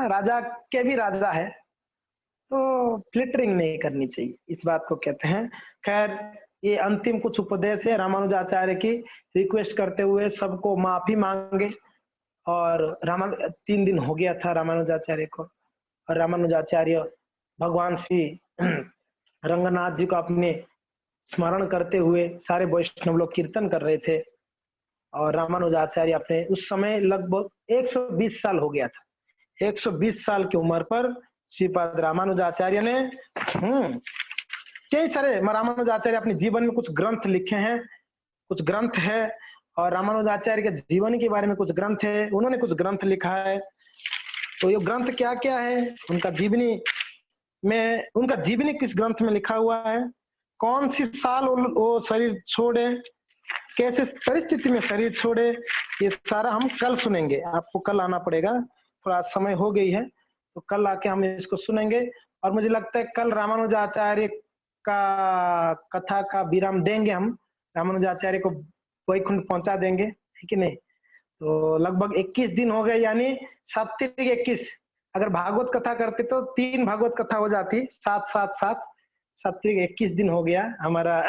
राजा के भी राजा है, तो फ्लिटरिंग नहीं करनी चाहिए, इस बात को कहते हैं। खैर ये अंतिम कुछ उपदेश है रामानुजाचार्य की, रिक्वेस्ट करते हुए सबको माफी मांगे। और 3 दिन हो गया था रामानुजाचार्य को, और रामानुजाचार्य भगवान श्री रंगनाथ जी को अपने स्मरण करते हुए सारे वैष्णव लोग कीर्तन कर रहे थे। और रामानुजाचार्य अपने उस समय लगभग 120 साल हो गया था, 120 साल की उम्र पर श्रीपाद रामानुजाचार्य ने कई सारे रामानुजाचार्य अपने जीवन में कुछ ग्रंथ लिखे हैं, कुछ ग्रंथ है, और रामानुजाचार्य के जीवन के बारे में कुछ ग्रंथ है, उन्होंने कुछ ग्रंथ लिखा है। तो ये ग्रंथ क्या क्या है, उनका जीवनी किस ग्रंथ में लिखा हुआ है, कौन सी साल वो शरीर छोड़े, कैसे परिस्थिति में शरीर छोड़े, ये सारा हम कल सुनेंगे। आपको कल आना पड़ेगा, थोड़ा समय हो गई है, तो कल आके हम इसको सुनेंगे। और मुझे लगता है कल रामानुजाचार्य का कथा का विराम देंगे, हम रामानुजाचार्य को वैकुंठ पहुंचा देंगे, है कि नहीं। तो लगभग 21 दिन हो गए, यानी 7 × 21, अगर भागवत कथा करते तो 3 भागवत कथा हो जाती, 7 7 7 7 × 21 दिन हो गया हमारा